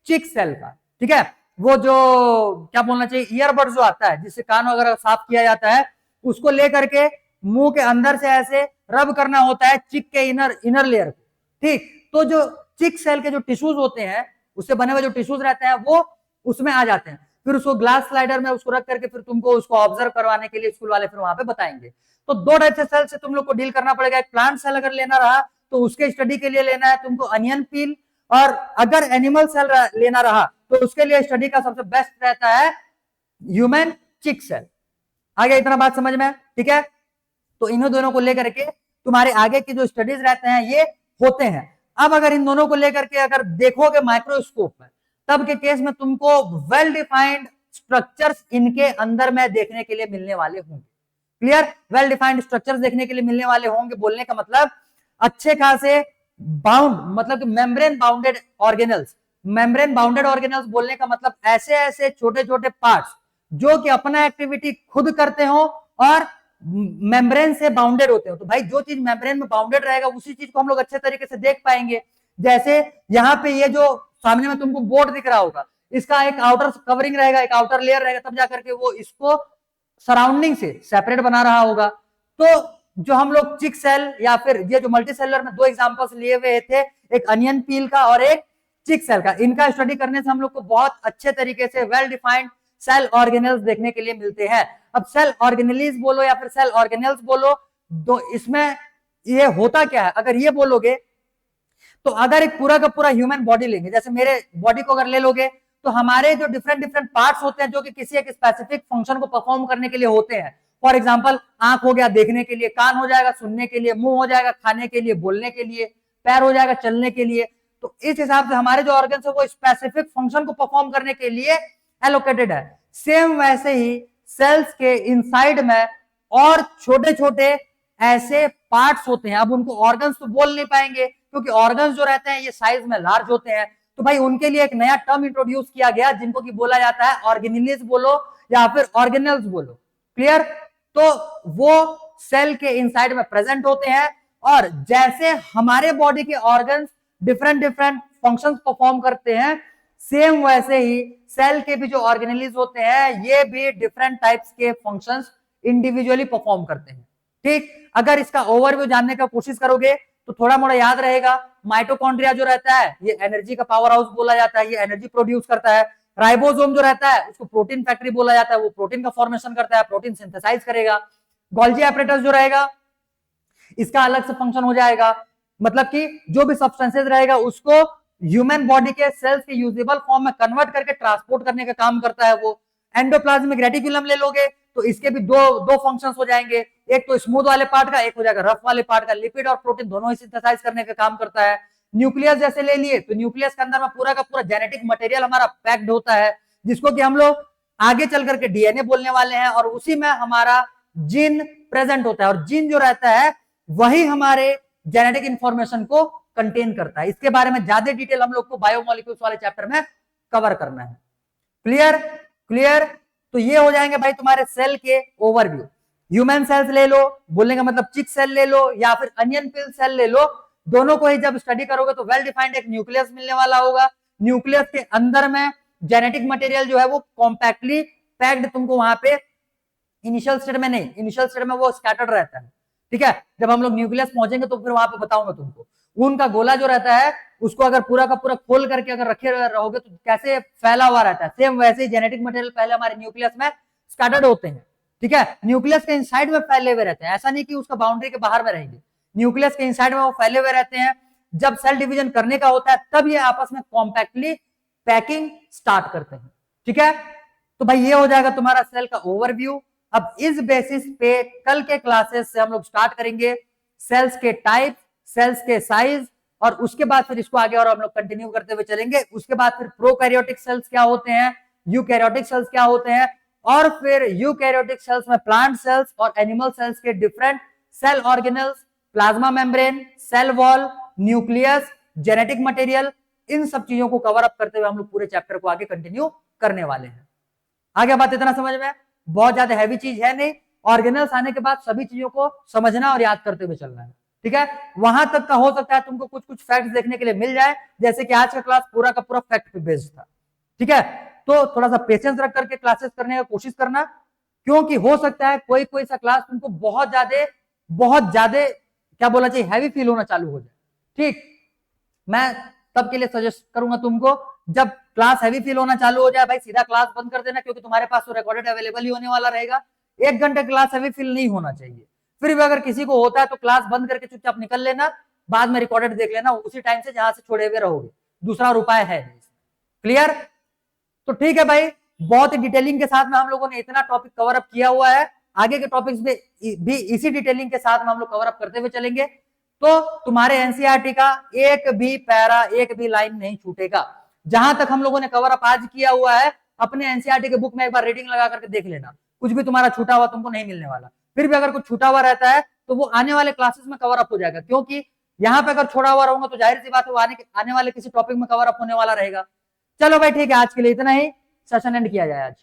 Speaker 1: चिक सेल का। ठीक है, वो जो क्या बोलना चाहिए, ईयरबड जो आता है जिससे कान वगैरह साफ किया जाता है, उसको लेकर के मुंह के अंदर से ऐसे रब करना होता है चिक के इनर लेयर को। ठीक, तो जो चिक सेल के जो टिश्यूज होते हैं, उससे बने हुए जो टिश्यूज रहते हैं वो उसमें आ जाते हैं। फिर उसको ग्लास स्लाइडर में उसको रख करके फिर तुमको उसको ऑब्जर्व करवाने के लिए स्कूल वाले फिर वहां पे बताएंगे। तो दो टाइप से सेल से तुम लोग को डील करना पड़ेगा। एक प्लांट सेल अगर लेना रहा तो उसके स्टडी के लिए लेना है तुमको अनियन पील, और अगर एनिमल सेल लेना रहा तो उसके लिए स्टडी का सबसे बेस्ट रहता है ह्यूमन चिक सेल। आगे इतना बात समझ में? ठीक है, तो इन्हों दोनों को लेकर के तुम्हारे आगे के जो स्टडीज रहते हैं ये होते हैं। अब अगर इन दोनों को लेकर के अगर देखोगे माइक्रोस्कोप में, तब के केस में तुमको वेल डिफाइंड स्ट्रक्चर्स इनके अंदर में देखने के लिए मिलने वाले होंगे। क्लियर, वेल डिफाइंड स्ट्रक्चर्स देखने के लिए मिलने वाले होंगे। बोलने का मतलब अच्छे खासे बाउंड, मतलब membrane bounded organelles. Membrane bounded organelles बोलने का मतलब ऐसे ऐसे छोटे छोटे पार्ट्स जो कि अपना एक्टिविटी खुद करते हो और मेम्ब्रेन से बाउंडेड होते हो। तो भाई जो चीज मेम्ब्रेन में बाउंडेड रहेगा उसी चीज को हम लोग अच्छे तरीके से देख पाएंगे। जैसे यहाँ पे ये जो सामने में तुमको बोर्ड दिख रहा होगा, इसका एक आउटर कवरिंग रहेगा, एक आउटर लेयर रहेगा, तब जाकर के वो इसको सराउंडिंग से सेपरेट बना रहा होगा। तो जो हम लोग चिक सेल या फिर ये जो मल्टी सेलुलर में दो एग्जांपल्स लिए हुए थे, एक अनियन पील का और एक चिक सेल का, इनका स्टडी करने से हम लोग को बहुत अच्छे तरीके से वेल डिफाइंड सेल ऑर्गेनेल्स देखने के लिए मिलते हैं। अब सेल ऑर्गेनेलिस बोलो या फिर सेल ऑर्गेनेल्स बोलो, तो इसमें ये होता क्या है, अगर ये बोलोगे तो अगर एक पूरा का पूरा ह्यूमन बॉडी लेंगे, जैसे मेरे बॉडी को अगर ले लोगे, तो हमारे जो डिफरेंट डिफरेंट पार्ट्स होते हैं जो कि किसी एक स्पेसिफिक फंक्शन को परफॉर्म करने के लिए होते हैं। फॉर एग्जांपल आंख हो गया देखने के लिए, कान हो जाएगा सुनने के लिए, मुंह हो जाएगा खाने के लिए बोलने के लिए, पैर हो जाएगा चलने के लिए। तो इस हिसाब से हमारे जो ऑर्गन्स है वो स्पेसिफिक फंक्शन को परफॉर्म करने के लिए एलोकेटेड है। सेम वैसे ही सेल्स के इनसाइड में और छोटे छोटे ऐसे पार्ट्स होते हैं। अब उनको ऑर्गन्स तो बोल नहीं पाएंगे क्योंकि ऑर्गन्स जो रहते हैं ये साइज में लार्ज होते हैं। तो भाई उनके लिए एक नया टर्म इंट्रोड्यूस किया गया जिनको कि बोला जाता है ऑर्गेनेलिस बोलो या फिर ऑर्गेनल्स बोलो। क्लियर, तो वो सेल के इनसाइड में प्रेजेंट होते हैं और जैसे हमारे बॉडी के organs different different functions perform करते हैं, सेम वैसे ही सेल के भी जो ऑर्गेनेलिस होते हैं ये भी डिफरेंट टाइप्स के फंक्शंस इंडिविजुअली परफॉर्म करते हैं। ठीक, अगर इसका ओवरव्यू जानने का कोशिश करोगे तो थोड़ा मोड़ा याद रहेगा। माइटोकॉन्ड्रिया जो रहता है ये एनर्जी का पावर हाउस बोला जाता है, ये एनर्जी प्रोड्यूस करता है। राइबोसोम जो रहता है उसको प्रोटीन फैक्ट्री बोला जाता है, वो प्रोटीन का फॉर्मेशन करता है, प्रोटीन सिंथेसाइज करेगा। गोल्जी एपरेटस जो रहेगा इसका अलग से फंक्शन हो जाएगा, मतलब कि जो भी सब्सटेंसेस रहेगा उसको ह्यूमन बॉडी के सेल्स के यूजेबल फॉर्म में कन्वर्ट करके ट्रांसपोर्ट करने का काम करता है वो। एंडोप्लाज्मिक रेटिकुलम ले लोगे तो इसके भी दो फंक्शंस हो जाएंगे, एक तो स्मूथ वाले पार्ट का, एक हो जाएगा रफ वाले पार्ट का। लिपिड और प्रोटीन दोनों ही सिंथेसाइज करने का काम करता है। न्यूक्लियस जैसे ले लिए तो न्यूक्लियस के अंदर में पूरा का पूरा जेनेटिक मटेरियल हमारा पैक्ड होता है जिसको कि हम लोग आगे चल करके डीएनए बोलने वाले हैं, और उसी में हमारा जीन प्रेजेंट होता है और जीन जो रहता है वही हमारे जेनेटिक इंफॉर्मेशन को कंटेन करता है। इसके बारे में ज्यादा डिटेल हम लोग को बायोमोलिक्यूल्स वाले चैप्टर में कवर करना है। क्लियर क्लियर, तो ये हो जाएंगे भाई तुम्हारे सेल के ओवरव्यू। ह्यूमन सेल्स ले लो, बोलने का मतलब चिक सेल ले लो या फिर अनियन पिल सेल ले लो, दोनों को ही जब स्टडी करोगे तो वेल डिफाइंड एक न्यूक्लियस मिलने वाला होगा। न्यूक्लियस के अंदर में जेनेटिक मटेरियल जो है वो कॉम्पैक्टली पैक्ड तुमको वहां पे इनिशियल स्टेट में नहीं, इनिशियल स्टेट में वो स्कैटर्ड रहता है। ठीक है, जब हम लोग न्यूक्लियस पहुंचेंगे तो फिर वहां पे बताऊंगा तुमको। ऊन का गोला जो रहता है उसको अगर पूरा का पूरा खोल करके अगर रखे रहोगे तो कैसे फैला हुआ रहता है, सेम वैसे ही जेनेटिक मटेरियल पहले हमारे न्यूक्लियस में स्कैटर्ड होते हैं। ठीक है, न्यूक्लियस के इनसाइड में फैले हुए रहते हैं, ऐसा नहीं कि उसका बाउंड्री के बाहर में रहेंगे। न्यूक्लियस के इनसाइड में वो फैले हुए रहते हैं। जब सेल डिवीजन करने का होता है तब ये आपस में कॉम्पैक्टली पैकिंग स्टार्ट करते हैं। ठीक है, तो भाई ये हो जाएगा तुम्हारा सेल का ओवरव्यू। अब इस बेसिस पे कल के क्लासेस से हम लोग स्टार्ट करेंगे सेल्स के टाइप, सेल्स के साइज, और उसके बाद फिर इसको आगे और हम लोग कंटिन्यू करते हुए चलेंगे। उसके बाद फिर प्रोकैरियोटिक सेल्स क्या होते हैं, यूकैरियोटिक सेल्स क्या होते हैं, और फिर यूकैरियोटिक सेल्स में प्लांट सेल्स और एनिमल सेल्स के different cell organelles, plasma membrane, cell wall, nucleus, genetic material, इन सब चीजों को कवर अप करते हुए हम लोग पूरे चैप्टर को आगे कंटिन्यू करने वाले हैं। आगे बात इतना समझ में? बहुत ज्यादा हैवी चीज है नहीं, ऑर्गेनल्स आने के बाद सभी चीजों को समझना और याद करते हुए चलना है, ठीक है। वहां तक का हो सकता है तुमको कुछ कुछ फैक्ट्स देखने के लिए मिल जाए, जैसे कि आज का क्लास पूरा का पूरा फैक्ट पे बेस्ड था, ठीक है। तो थोड़ा सा पेशेंस रख करके क्लासेस करने का कोशिश करना, क्योंकि हो सकता है कोई कोई सा क्लास तुमको बहुत ज्यादा क्या बोला चाहिए, हैवी फील होना चालू हो जाए, ठीक। मैं तब के लिए सजेस्ट करूंगा तुमको, जब क्लास हैवी फील होना चालू हो जाए भाई सीधा क्लास बंद कर देना, क्योंकि तुम्हारे पास तो रिकॉर्डेड अवेलेबल ही होने वाला रहेगा। 1 घंटे क्लास हैवी फील नहीं होना चाहिए। फिर भी अगर किसी को होता है तो क्लास बंद करके चुपचाप निकल लेना, बाद में रिकॉर्डेड देख लेना उसी टाइम से जहां से छोड़े हुए रहोगे, दूसरा और उपाय है नहीं। क्लियर? तो ठीक है भाई, बहुत ही डिटेलिंग के साथ में हम लोगों ने इतना टॉपिक कवर अप किया हुआ है। आगे के टॉपिक्स में भी इसी डिटेलिंग के साथ में हम लोग कवर अप करते हुए चलेंगे। तो तुम्हारे एनसीईआरटी का एक भी पैरा, एक भी लाइन नहीं छूटेगा। जहां तक हम लोगों ने कवर अप आज किया हुआ है, अपने एनसीईआरटी के बुक में एक बार रीडिंग लगा करके देख लेना, कुछ भी तुम्हारा छूटा हुआ तुमको नहीं मिलने वाला। फिर भी अगर कुछ छूटा हुआ रहता है तो वो आने वाले क्लासेस में कवर अप हो जाएगा, क्योंकि यहाँ पे अगर छोड़ा हुआ रहूंगा तो जाहिर सी बात है वो आने वाले किसी टॉपिक में कवर अप होने वाला रहेगा। चलो भाई ठीक है, आज के लिए इतना ही, सेशन एंड किया जाए आज।